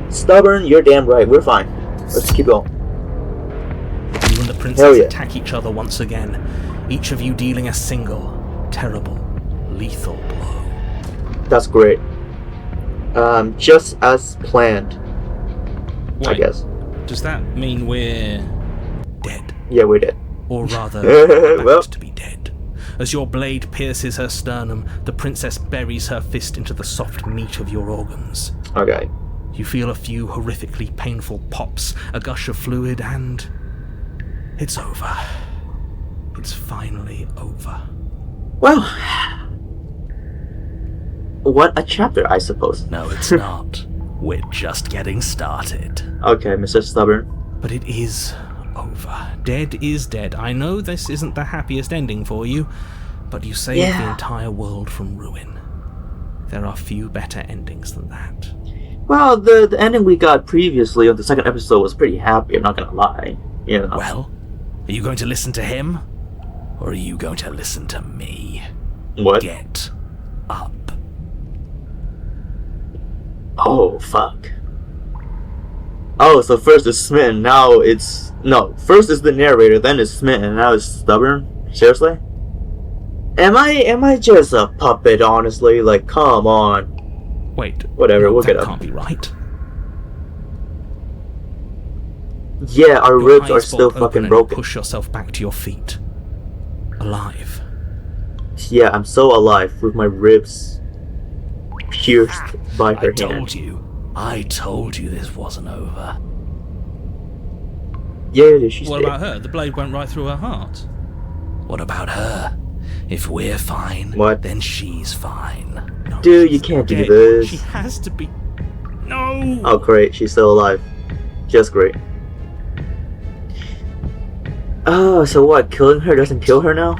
Stubborn, you're damn right. We're fine. Let's keep going. You and the princess attack each other once again, each of you dealing a single, terrible, lethal blow. That's great. Just as planned. Wait, I guess. Does that mean we're dead? Yeah, we're dead. Or rather, Well. about to be dead. As your blade pierces her sternum, the princess buries her fist into the soft meat of your organs. Okay. You feel a few horrifically painful pops, a gush of fluid, and it's over. It's finally over. Well, what a chapter, I suppose. No, it's not. We're just getting started. Okay, Mr. Stubborn. But it is over. Dead is dead. I know this isn't the happiest ending for you, but you saved the entire world from ruin. There are few better endings than that. Well, the ending we got previously on the second episode was pretty happy, I'm not gonna lie. You know. Well, are you going to listen to him? Or are you going to listen to me? What? Get up. Oh, fuck. Oh, so first it's Smitten, now it's... No, first it's the narrator, then it's Smitten, and now it's Stubborn? Seriously? Am I just a puppet, honestly? Like, come on. Wait. Whatever, we'll get that up. can't be right. Yeah, our Your ribs are eyes still bulge open fucking and broken. Push yourself back to your feet. Alive. Yeah, I'm so alive with my ribs pierced by her hand. I told you this wasn't over. Yeah, she's What dead. about her? The blade went right through her heart. What about her? If we're fine, What? then she's fine. No, Dude, you she's can't do dead. this. She has to be... No! Oh, great, she's still alive. Just great. Oh, so what? Killing her doesn't kill her now?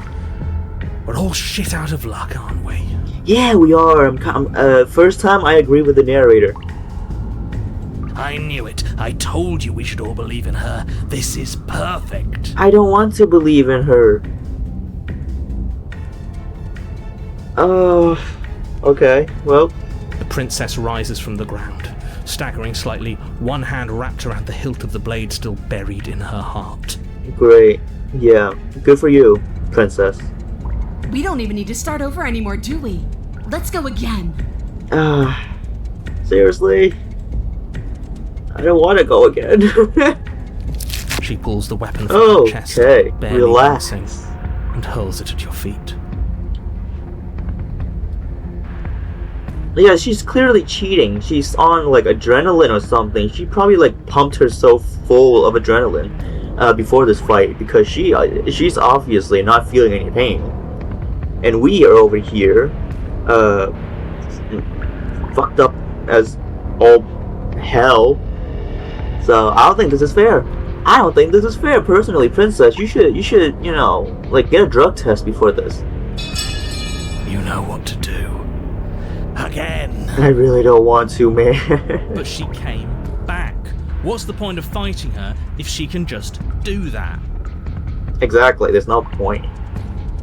We're all shit out of luck, aren't we? Yeah, we are. First time I agree with the narrator. I knew it. I told you we should all believe in her. This is perfect. I don't want to believe in her. Oh, okay, well. The princess rises from the ground, staggering slightly, one hand wrapped around the hilt of the blade still buried in her heart. Great. Yeah, good for you, princess. We don't even need to start over anymore, do we? Let's go again. Seriously? I don't want to go again. She pulls the weapon from her chest, Okay, barely relax. wincing, and hurls it at your feet. Yeah, she's clearly cheating. She's on like adrenaline or something. She probably like pumped herself full of adrenaline before this fight because she's obviously not feeling any pain. And we are over here, fucked up as all hell. So I don't think this is fair. I don't think this is fair, personally, princess. You should, you know, like get a drug test before this. You know what to do. Again. I really don't want to, man. But she came back. What's the point of fighting her if she can just do that? Exactly, there's no point.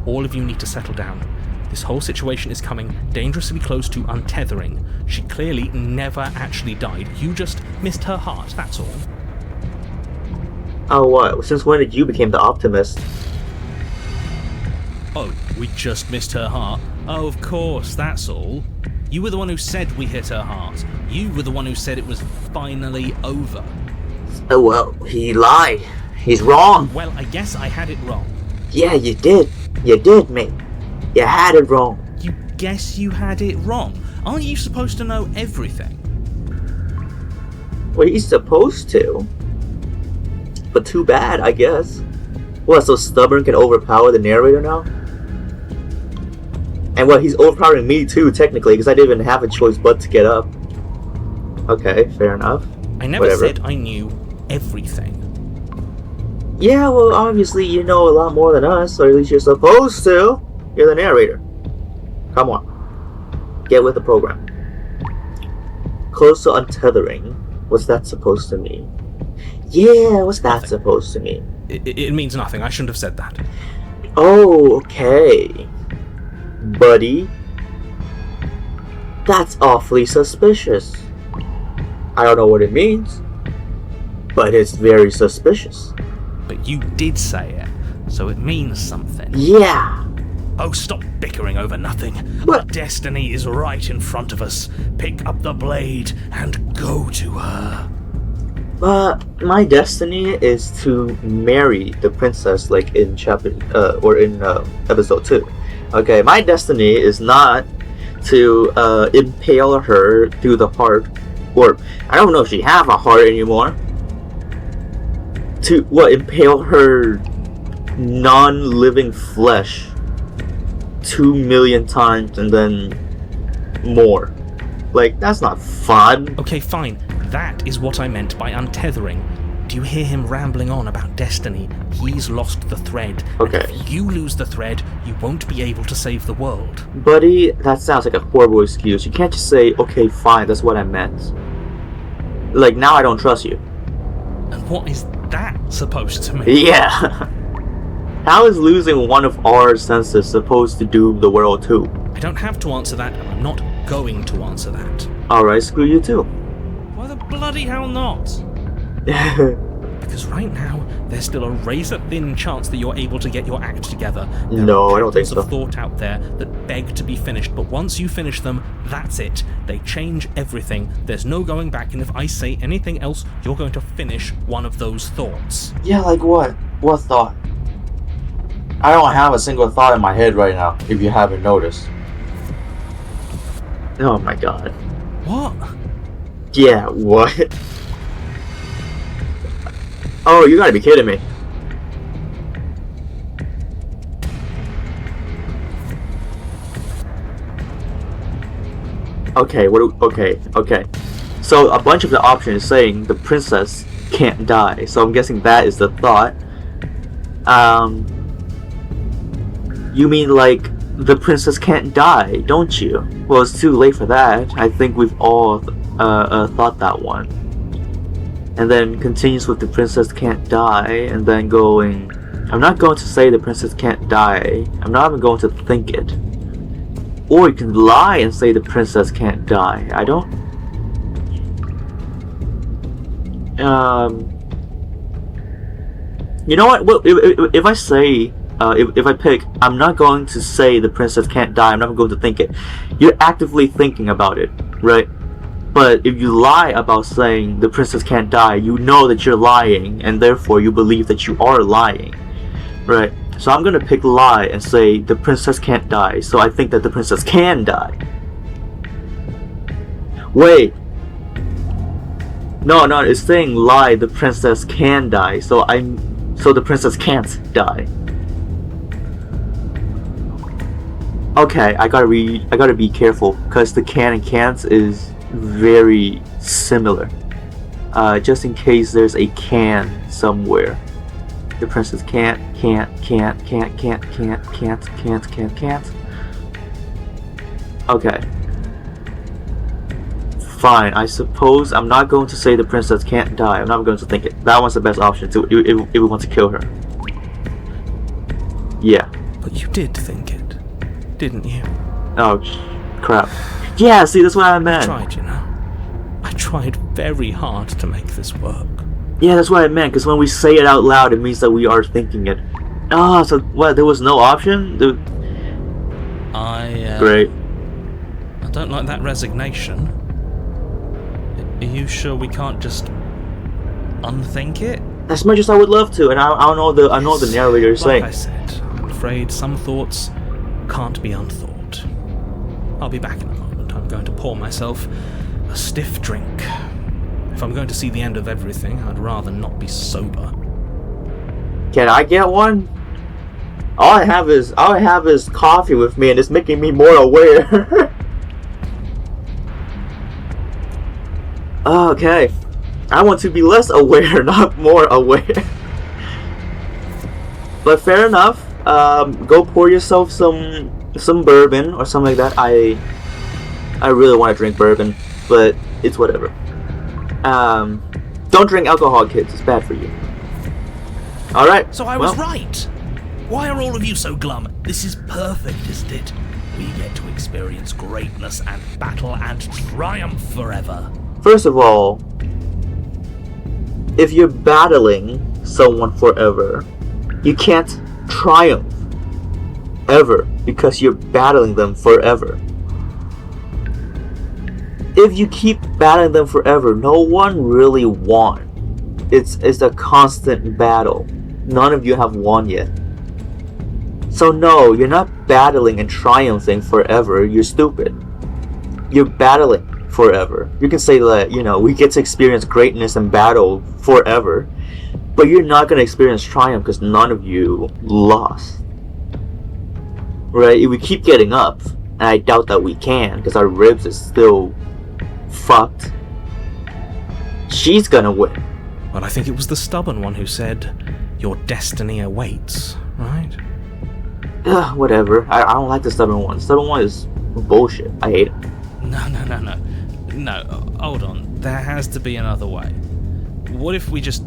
All of you need to settle down. This whole situation is coming dangerously close to untethering. She clearly never actually died. You just missed her heart, that's all. Oh, what? Since when did you become the optimist? Oh, we just missed her heart? Oh, of course, that's all. You were the one who said we hit her heart. You were the one who said it was finally over. Oh, well, he lied. He's wrong. Well, I guess I had it wrong. Yeah, you did. You did, mate. You had it wrong. You guess you had it wrong? Aren't you supposed to know everything? Well, he's supposed to. But too bad, I guess. What, so Stubborn can overpower the narrator now? And what, he's overpowering me too, technically, because I didn't even have a choice but to get up. Okay, fair enough. I never Whatever. said I knew everything. Yeah, well, obviously you know a lot more than us, or at least you're supposed to. You're the narrator. Come on. Get with the program. Close to untethering. What's that supposed to mean? Yeah, what's that supposed to mean? It means nothing. I shouldn't have said that. Oh, okay. Buddy. That's awfully suspicious. I don't know what it means, but it's very suspicious. But you did say it, so it means something. Yeah. Oh, stop bickering over nothing. What? Our destiny is right in front of us. Pick up the blade and go to her. My destiny is to marry the princess, like in episode 2. Okay, my destiny is not to impale her through the heart, or I don't know if she have a heart anymore. To impale her non-living flesh 2 million times and then more. Like, that's not fun. Okay, fine. That is what I meant by untethering. Do you hear him rambling on about destiny? He's lost the thread. Okay. And if you lose the thread, you won't be able to save the world. Buddy, that sounds like a horrible excuse. You can't just say, okay, fine, that's what I meant. Like, now I don't trust you. And what is that supposed to mean? Yeah. How is losing one of our senses supposed to do the world too? I don't have to answer that, and I'm not going to answer that. Alright, screw you too. Why the bloody hell not? Because right now, there's still a razor-thin chance that you're able to get your act together. No, I don't think so. There are patterns of thought out there that beg to be finished, but once you finish them, that's it. They change everything. There's no going back, and if I say anything else, you're going to finish one of those thoughts. Yeah, like what? What thought? I don't have a single thought in my head right now, if you haven't noticed. Oh my god. What? Yeah, what? Oh, you gotta be kidding me. Okay, okay. So a bunch of the options is saying the princess can't die. So I'm guessing that is the thought. You mean like the princess can't die, don't you? Well, it's too late for that. I think we've all thought that one. And then continues with the princess can't die, and then going, I'm not going to say the princess can't die. I'm not even going to think it. Or you can lie and say the princess can't die. I don't... You know what? Well, if I say... if I pick, I'm not going to say the princess can't die, I'm not going to think it. You're actively thinking about it, right? But if you lie about saying the princess can't die, you know that you're lying, and therefore you believe that you are lying, right? So I'm gonna pick lie and say the princess can't die, so I think that the princess can die. Wait. No, it's saying lie, the princess can die, so the princess can't die. Okay, I gotta be careful, because the can and can't is very similar. Just in case there's a can somewhere. The princess can't. Okay. Fine, I suppose I'm not going to say the princess can't die. I'm not going to think it. That one's the best option too, if we want to kill her. Yeah. But you did think it, didn't you? Oh, crap. Yeah, see, that's what I meant. I tried, you know. I tried very hard to make this work. Yeah, that's what I meant, because when we say it out loud, it means that we are thinking it. Ah, so what, there was no option? Great. I don't like that resignation. Are you sure we can't just unthink it? As much as I would love to, and I know the narrator is saying. Like I said, I'm afraid some thoughts can't be unthought. I'll be back in a moment. I'm going to pour myself a stiff drink. If I'm going to see the end of everything, I'd rather not be sober. Can I get one? All I have is coffee with me, and it's making me more aware. Okay. I want to be less aware, not more aware. But fair enough. Go pour yourself some bourbon or something like that. I really want to drink bourbon, but it's whatever. Don't drink alcohol, kids. It's bad for you. Alright. So I was right. Why are all of you so glum? This is perfect, isn't it? We get to experience greatness and battle and triumph forever. First of all, if you're battling someone forever, you can't triumph ever because you're battling them forever. If you keep battling them forever, no one really won. it's a constant battle. None of you have won yet. So no, you're not battling and triumphing forever. You're stupid. You're battling forever. You can say that, you know, we get to experience greatness and battle forever, but you're not going to experience triumph because none of you lost. Right? If we keep getting up, and I doubt that we can because our ribs is still fucked, she's gonna win. Well, I think it was the stubborn one who said, your destiny awaits, right? Ugh, whatever. I don't like the stubborn one. The stubborn one is bullshit. I hate it. No, hold on. There has to be another way. What if we just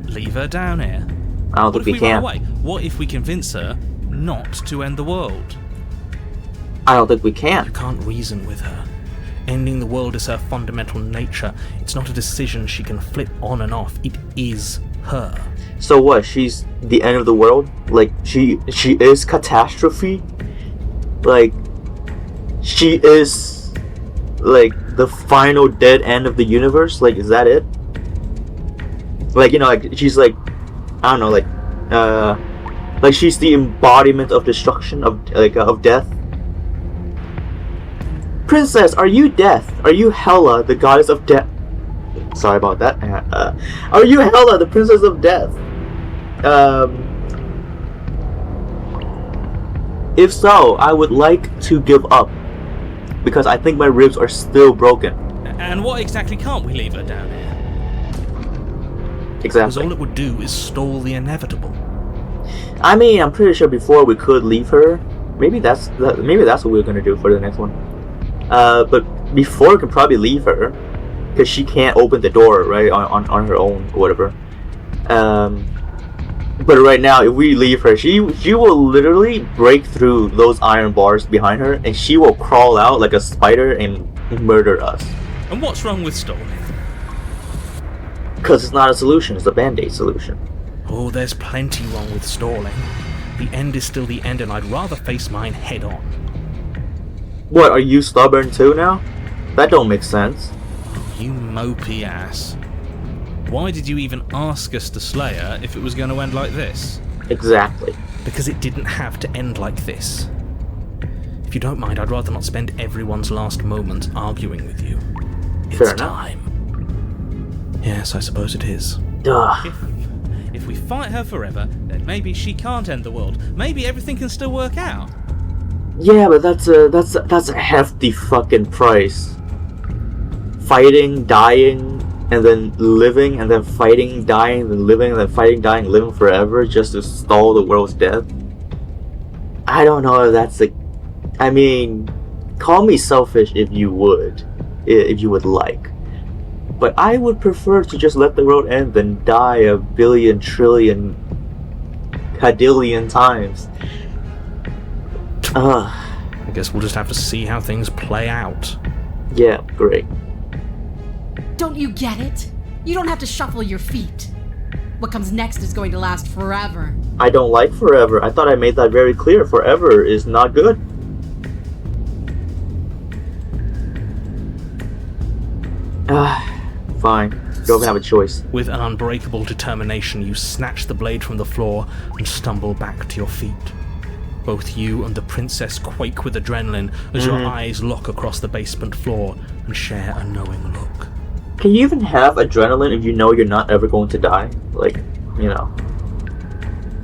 leave her down here? I don't think we can. Run away? What if we convince her not to end the world? I don't think we can. You can't reason with her. Ending the world is her fundamental nature. It's not a decision she can flip on and off. It is her. So what? She's the end of the world? Like, she is catastrophe? Like, she is, like, the final dead end of the universe? Like, is that it? Like, you know, like, she's like, I don't know, like she's the embodiment of destruction, of death? Princess, are you death? Are you Hela, the goddess of death? Sorry about that. Are you Hela, the princess of death? If so, I would like to give up, because I think my ribs are still broken. And what exactly can't we leave her down here? Exactly. Because all it would do is stall the inevitable. I mean, I'm pretty sure before we could leave her. Maybe that's what we're gonna do for the next one. But before we can probably leave her, because she can't open the door, right, on her own or whatever. But right now, if we leave her, she will literally break through those iron bars behind her, and she will crawl out like a spider and murder us. And what's wrong with stalling? Because it's not a solution, it's a band-aid solution. Oh, there's plenty wrong with stalling. The end is still the end, and I'd rather face mine head on. What, are you stubborn too now? That don't make sense. Oh, you mopey ass. Why did you even ask us to slay her if it was going to end like this? Exactly. Because it didn't have to end like this. If you don't mind, I'd rather not spend everyone's last moments arguing with you. It's time. Yes, I suppose it is. Duh. If we fight her forever, then maybe she can't end the world. Maybe everything can still work out. Yeah, but that's a hefty fucking price. Fighting, dying, and then living, and then fighting, dying, and then living, and then fighting, dying, living forever just to stall the world's death. I don't know if that's I mean, call me selfish if you would like. But I would prefer to just let the world end than die a billion, trillion, cadillion times. I guess we'll just have to see how things play out. Yeah, great. Don't you get it? You don't have to shuffle your feet. What comes next is going to last forever. I don't like forever. I thought I made that very clear. Forever is not good. Fine. Don't have a choice. With an unbreakable determination, you snatch the blade from the floor and stumble back to your feet. Both you and the princess quake with adrenaline as your eyes lock across the basement floor and share a knowing look. Can you even have adrenaline if you know you're not ever going to die? Like, you know.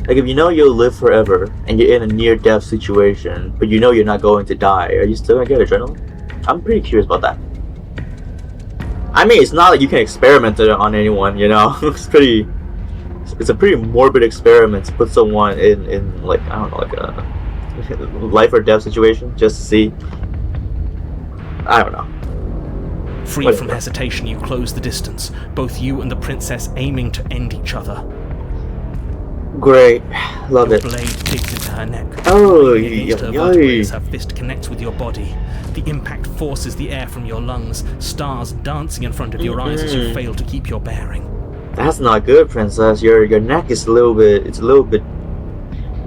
Like, if you know you'll live forever and you're in a near-death situation, but you know you're not going to die, are you still gonna get adrenaline? I'm pretty curious about that. I mean, it's not like you can experiment it on anyone, you know? It's a pretty morbid experiment to put someone in like, I don't know, like a life or death situation just to see. I don't know. Free from hesitation, you close the distance, both you and the princess aiming to end each other. Great. Love it. Your blade digs into her neck. Oh, as her fist connects with your body. The impact forces the air from your lungs, stars dancing in front of your eyes as you fail to keep your bearing. That's not good, princess. Your neck is a little bit.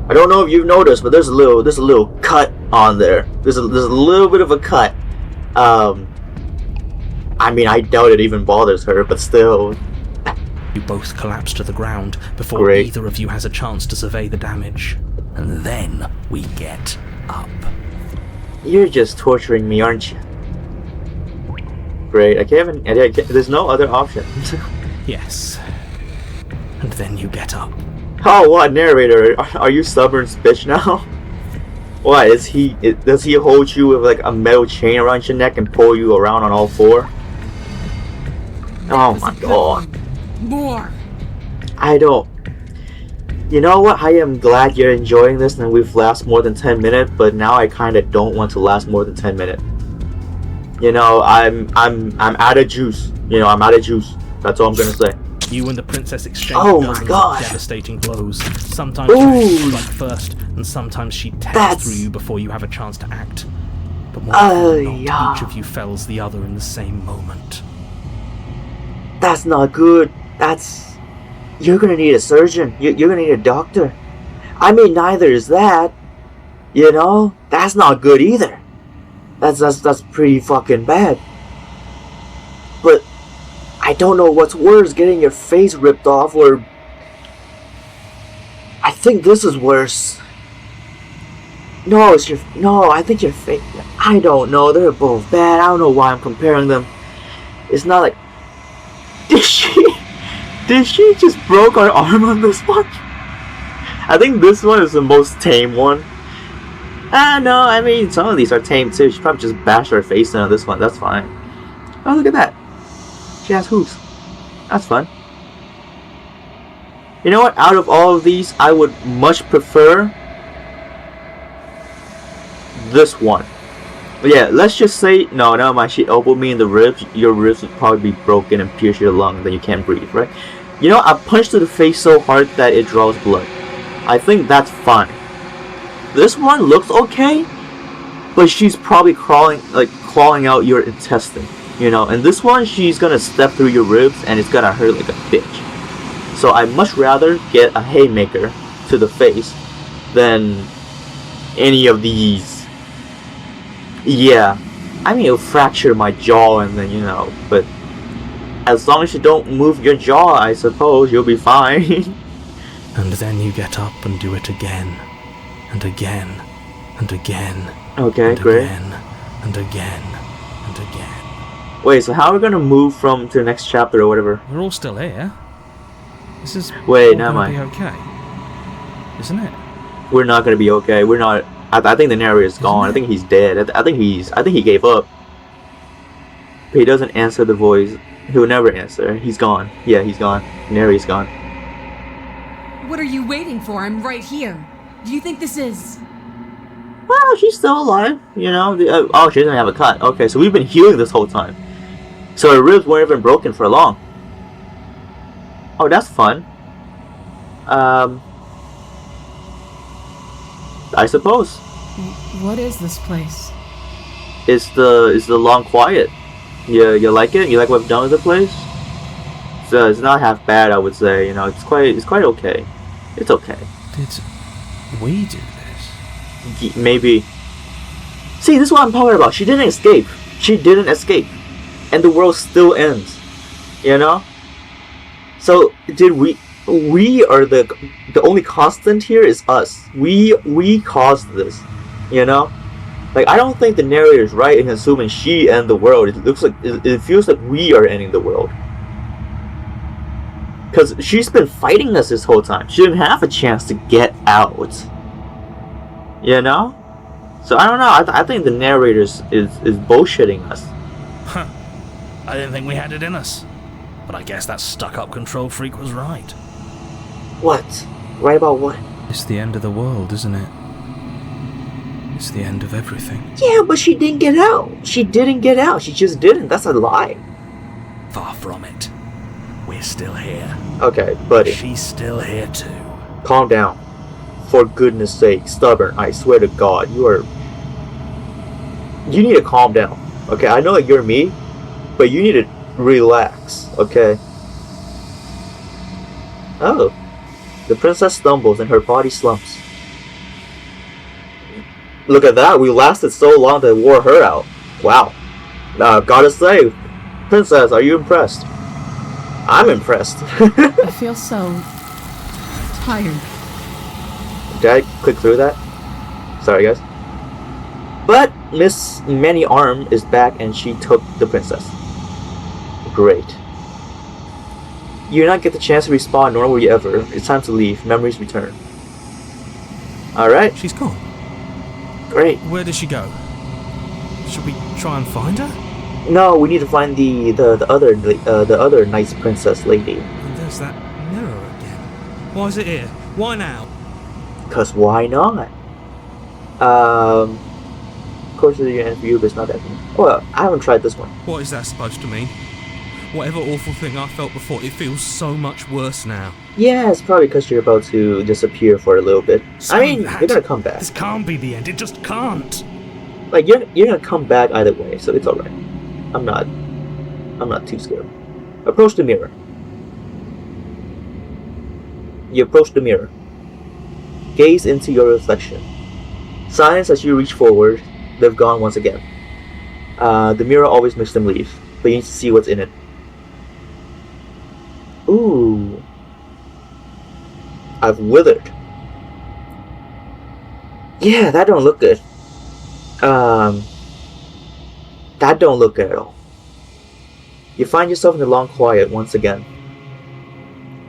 I don't know if you've noticed, but there's a little cut on there. There's a little bit of a cut. I mean, I doubt it even bothers her, but still. You both collapse to the ground before Great. either of you has a chance to survey the damage. And then we get up. You're just torturing me, aren't you? Great. There's no other option. Yes. And then you get up. Oh, what, narrator? Are you stubborn bitch now? What, does he hold you with like a metal chain around your neck and pull you around on all four? Oh my god. More. I don't... You know what? I am glad you're enjoying this and we've lasted more than 10 minutes, but now I kind of don't want to last more than 10 minutes. You know, I'm out of juice. You know, I'm out of juice. That's all I'm gonna say. You and the princess exchange dozens of devastating blows. Sometimes you strike first, and sometimes she tears through you before you have a chance to act. But more often than not, each of you fells the other in the same moment. That's not good. You're gonna need a surgeon. You're gonna need a doctor. I mean, neither is that. You know, that's not good either. That's pretty fucking bad. But I don't know what's worse, getting your face ripped off, or I think this is worse. No, I think your face. I don't know. They're both bad. I don't know why I'm comparing them. It's not like. Did she just broke her arm on this one? I think this one is the most tame one. No, I mean, some of these are tame too. She probably just bashed her face in on this one. That's fine. Oh, look at that. She has hooves. That's fun. You know what? Out of all of these, I would much prefer this one. But yeah, let's just say, no, never mind. She elbowed me in the ribs. Your ribs would probably be broken and pierce your lung, then you can't breathe, right? You know, I punched her in the face so hard that it draws blood. I think that's fine. This one looks okay, but she's probably clawing out your intestine, you know. And this one, she's gonna step through your ribs and it's gonna hurt like a bitch. So I much rather get a haymaker to the face than any of these. Yeah, I mean, it'll fracture my jaw and then, you know, but as long as you don't move your jaw, I suppose you'll be fine. And then you get up and do it again, and again, and again. Okay, and great. Again, and again, and again. Wait, so how are we gonna move to the next chapter or whatever? We're all still here. This is Wait, all never gonna mind. be okay, isn't it? We're not gonna be okay. We're not. I think the narrator's gone. I think he's dead. I think he gave up. But he doesn't answer the voice. He'll never answer. He's gone. Yeah, he's gone. Narrator's gone. What are you waiting for? I'm right here. Do you think this is... Well, she's still alive. You know. Oh, she doesn't have a cut. Okay, so we've been healing this whole time. So her ribs weren't even broken for long. Oh, that's fun. I suppose. What is this place? It's the long quiet. You like it? You like what I've done with the place? So it's not half bad, I would say. You know, it's quite okay. It's okay. Did we do this? Maybe. See, this is what I'm talking about. She didn't escape. She didn't escape, and the world still ends. You know. So did we? We are the only constant here is us. We caused this. You know. Like, I don't think the narrator is right in assuming she ended the world. It feels like we are ending the world. Because she's been fighting us this whole time. She didn't have a chance to get out. You know? So, I don't know. I think the narrator is bullshitting us. Huh. I didn't think we had it in us. But I guess that stuck-up control freak was right. What? Right about what? It's the end of the world, isn't it? It's the end of everything. Yeah, but she didn't get out. She didn't get out. She just didn't. That's a lie. Far from it. We're still here. Okay, buddy. She's still here too. Calm down. For goodness sake, stubborn. I swear to God, you need to calm down. Okay, I know that you're me, but you need to relax. Okay. Oh, the princess stumbles and her body slumps. Look at that, we lasted so long to wore her out. Wow. Gotta say, princess, are you impressed? I'm impressed. I feel so tired. Did I click through that? Sorry, guys. But Miss Many Arm is back and she took the princess. Great. You do not get the chance to respawn, nor will you ever. It's time to leave. Memories return. Alright. She's gone. Great. Where did she go? Should we try and find her? No, we need to find the other nice princess lady. And there's that mirror again. Why is it here? Why now? Cause why not? Of course, it's an for you, but it's not that thing. Well, I haven't tried this one. What is that supposed to mean? Whatever awful thing I felt before, it feels so much worse now. Yeah, it's probably because you're about to disappear for a little bit. So I mean, that- you're gonna come back. This can't be the end. It just can't. Like you're gonna come back either way, so it's alright. I'm not too scared. Approach the mirror. You approach the mirror. Gaze into your reflection. Signs as you reach forward, they've gone once again. The mirror always makes them leave, but you need to see what's in it. Ooh. I've withered. Yeah, that don't look good. That don't look good at all. You find yourself in the long quiet once again.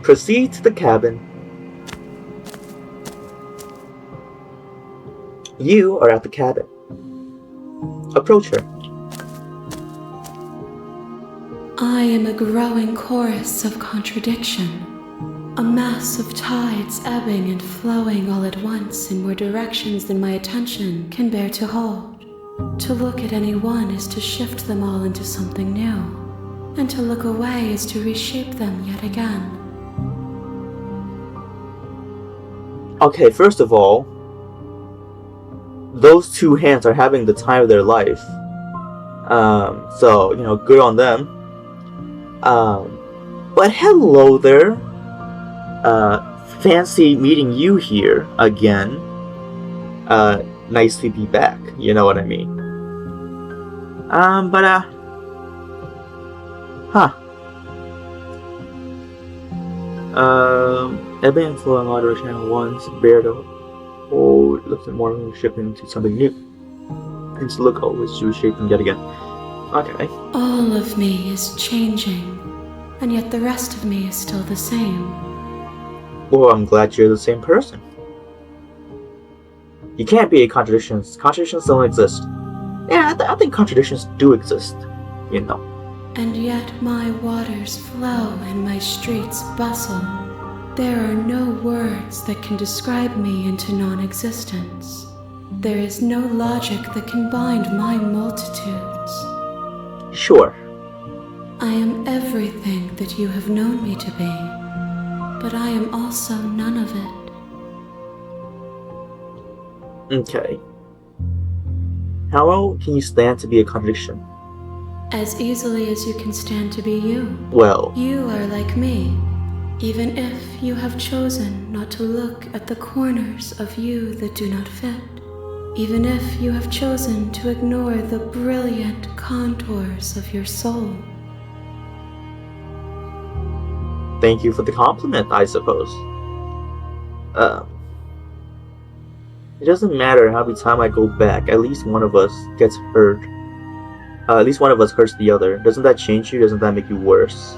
Proceed to the cabin. You are at the cabin. Approach her. I am a growing chorus of contradiction, a mass of tides ebbing and flowing all at once in more directions than my attention can bear to hold. To look at any one is to shift them all into something new, and to look away is to reshape them yet again. Okay, first of all, those two hands are having the time of their life. So, good on them. But hello there. Fancy meeting you here again. Nice to be back, you know what I mean. Ebbing and flowing all direction at once, bear to hold, looks and more shifting into something new. And to look always to reshaping yet again. Okay. All of me is changing, and yet the rest of me is still the same. Well, I'm glad you're the same person. You can't be a contradiction. Contradictions don't exist. Yeah, I think contradictions do exist, And yet my waters flow and my streets bustle. There are no words that can describe me into non-existence. There is no logic that can bind my multitudes. Sure. I am everything that you have known me to be, but I am also none of it. Okay. How well can you stand to be a contradiction? As easily as you can stand to be you. Well, You are like me, even if you have chosen not to look at the corners of you that do not fit. Even if you have chosen to ignore the brilliant contours of your soul. thank you for the compliment, I suppose. It doesn't matter how many times I go back, at least one of us gets hurt. At least one of us hurts the other. Doesn't that change you? Doesn't that make you worse?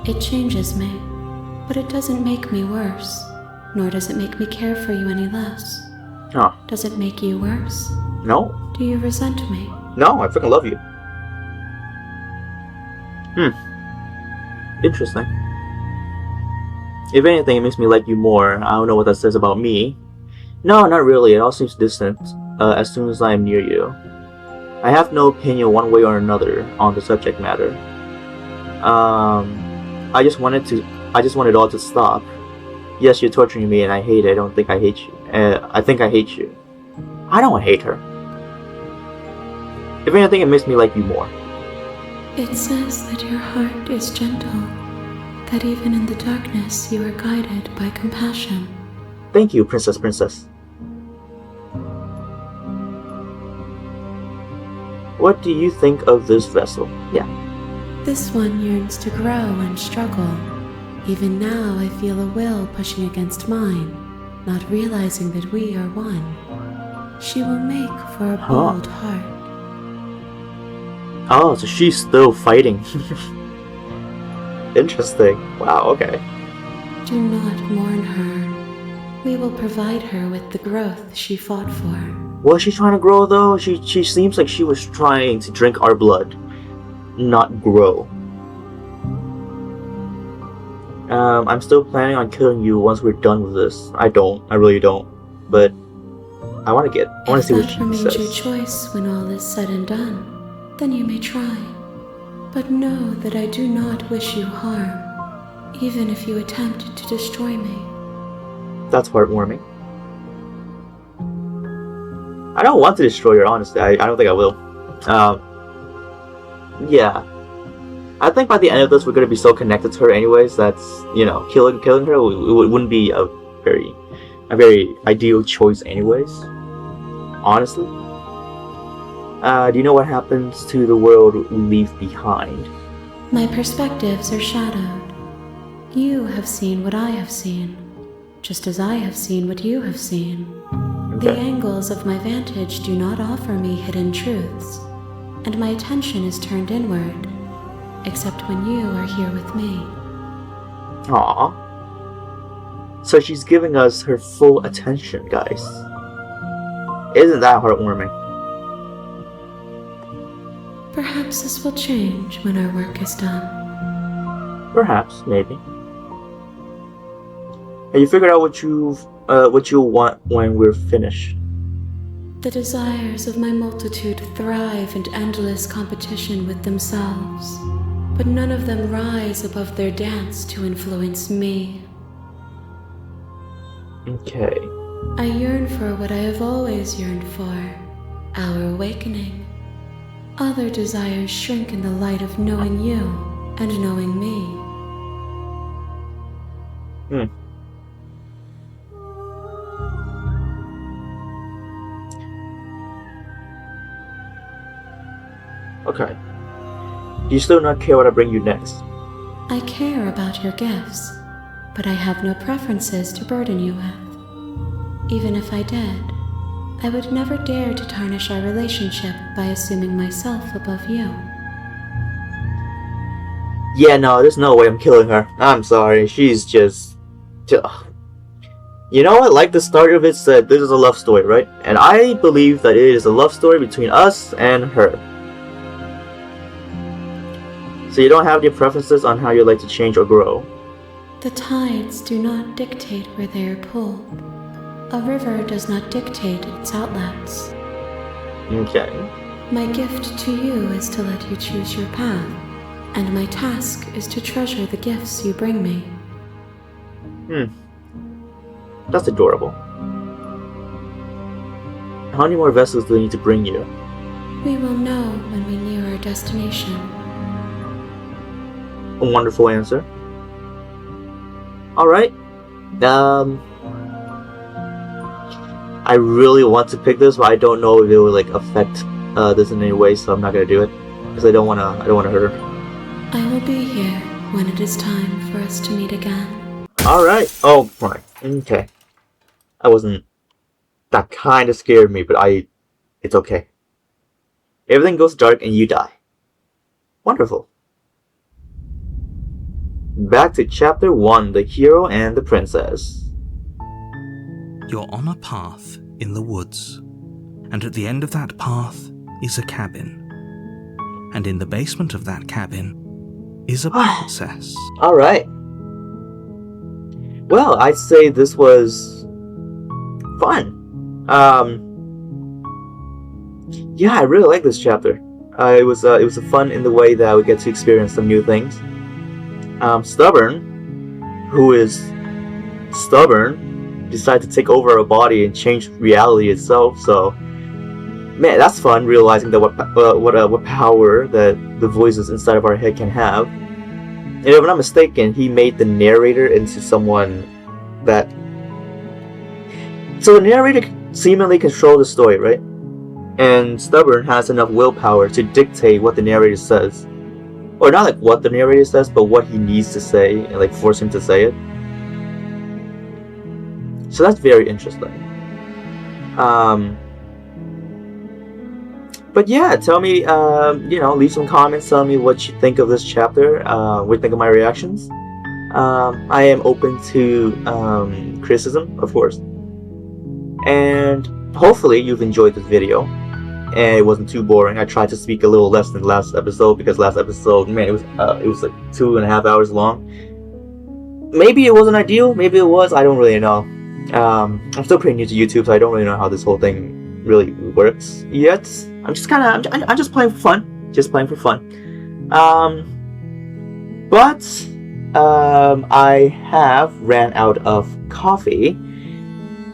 It changes me, but it doesn't make me worse, nor does it make me care for you any less. Huh. Does it make you worse? No. Do you resent me? No, I freaking love you. Interesting. If anything, it makes me like you more. I don't know what that says about me. No, not really. It all seems distant as soon as I am near you. I have no opinion one way or another on the subject matter. I just want it all to stop. Yes, you're torturing me and I hate it. I don't think I hate you. I think I hate you. I don't hate her. If anything, it makes me like you more. It says that your heart is gentle, that even in the darkness you are guided by compassion. Thank you, Princess. What do you think of this vessel? Yeah. This one yearns to grow and struggle. Even now I feel a will pushing against mine, not realizing that we are one. She will make for a bold heart. Oh, so she's still fighting. Interesting. Wow, okay. Do not mourn her. We will provide her with the growth she fought for. Was she trying to grow though? She seems like she was trying to drink our blood, not grow. I'm still planning on killing you once we're done with this. I really don't. But I want to see what If that she remains your says. choice when all is said and done, then you may try. But know that I do not wish you harm, even if you attempt to destroy me. That's heartwarming. I don't want to destroy her, honestly. I don't think I will. Yeah. I think by the end of this, we're gonna be so connected to her, anyways. That's, you know, killing her wouldn't be a very ideal choice, anyways. Honestly. Do you know what happens to the world we leave behind? My perspectives are shadowed. You have seen what I have seen, just as I have seen what you have seen. The angles of my vantage do not offer me hidden truths, and my attention is turned inward, except when you are here with me. Aww. So she's giving us her full attention, guys. Isn't that heartwarming? Perhaps this will change when our work is done. Perhaps, maybe. Have you figured out what you want when we're finished? The desires of my multitude thrive in endless competition with themselves, but none of them rise above their dance to influence me. Okay. I yearn for what I have always yearned for, our awakening. Other desires shrink in the light of knowing you and knowing me. Okay. Do you still not care what I bring you next? I care about your gifts, but I have no preferences to burden you with. Even if I did, I would never dare to tarnish our relationship by assuming myself above you. Yeah, no, there's no way I'm killing her. I'm sorry, she's just... You know what? Like the start of it said, this is a love story, right? And I believe that it is a love story between us and her. So you don't have any preferences on how you like to change or grow? The tides do not dictate where they are pulled. A river does not dictate its outlets. Okay. My gift to you is to let you choose your path, and my task is to treasure the gifts you bring me. That's adorable. How many more vessels do we need to bring you? We will know when we near our destination. A wonderful answer. Alright. I really want to pick this, but I don't know if it will like affect this in any way, so I'm not gonna do it. Because I don't wanna hurt her. I will be here when it is time for us to meet again. Alright. Oh, right. Okay. That kinda scared me, but it's okay. Everything goes dark and you die. Wonderful. Back to chapter 1, the hero and the princess. You're on a path in the woods, and at the end of that path is a cabin. And in the basement of that cabin is a princess. Alright. Well, I'd say this was fun. Yeah, I really like this chapter. It was fun in the way that I would get to experience some new things. Stubborn, who is stubborn, decided to take over a body and change reality itself. So, man, that's fun. Realizing that what power that the voices inside of our head can have. And if I'm not mistaken, he made the narrator into someone that. So the narrator seemingly controls the story, right? And Stubborn has enough willpower to dictate what the narrator says. or not like what the narrator says, but what he needs to say, and like force him to say it. So that's very interesting. But yeah, tell me, leave some comments, tell me what you think of this chapter, what you think of my reactions. I am open to criticism, of course. And hopefully you've enjoyed this video and it wasn't too boring. I tried to speak a little less than last episode, because last episode, man, it was like 2.5 hours long. Maybe it wasn't ideal, maybe it was, I don't really know. I'm still pretty new to YouTube, so I don't really know how this whole thing really works yet. I'm just playing for fun. Just playing for fun. But I have ran out of coffee,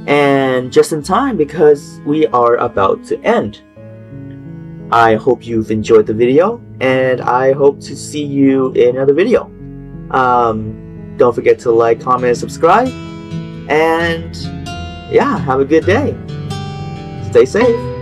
and just in time, because we are about to end. I hope you've enjoyed the video, and I hope to see you in another video. Don't forget to like, comment, and subscribe. And yeah, have a good day. Stay safe.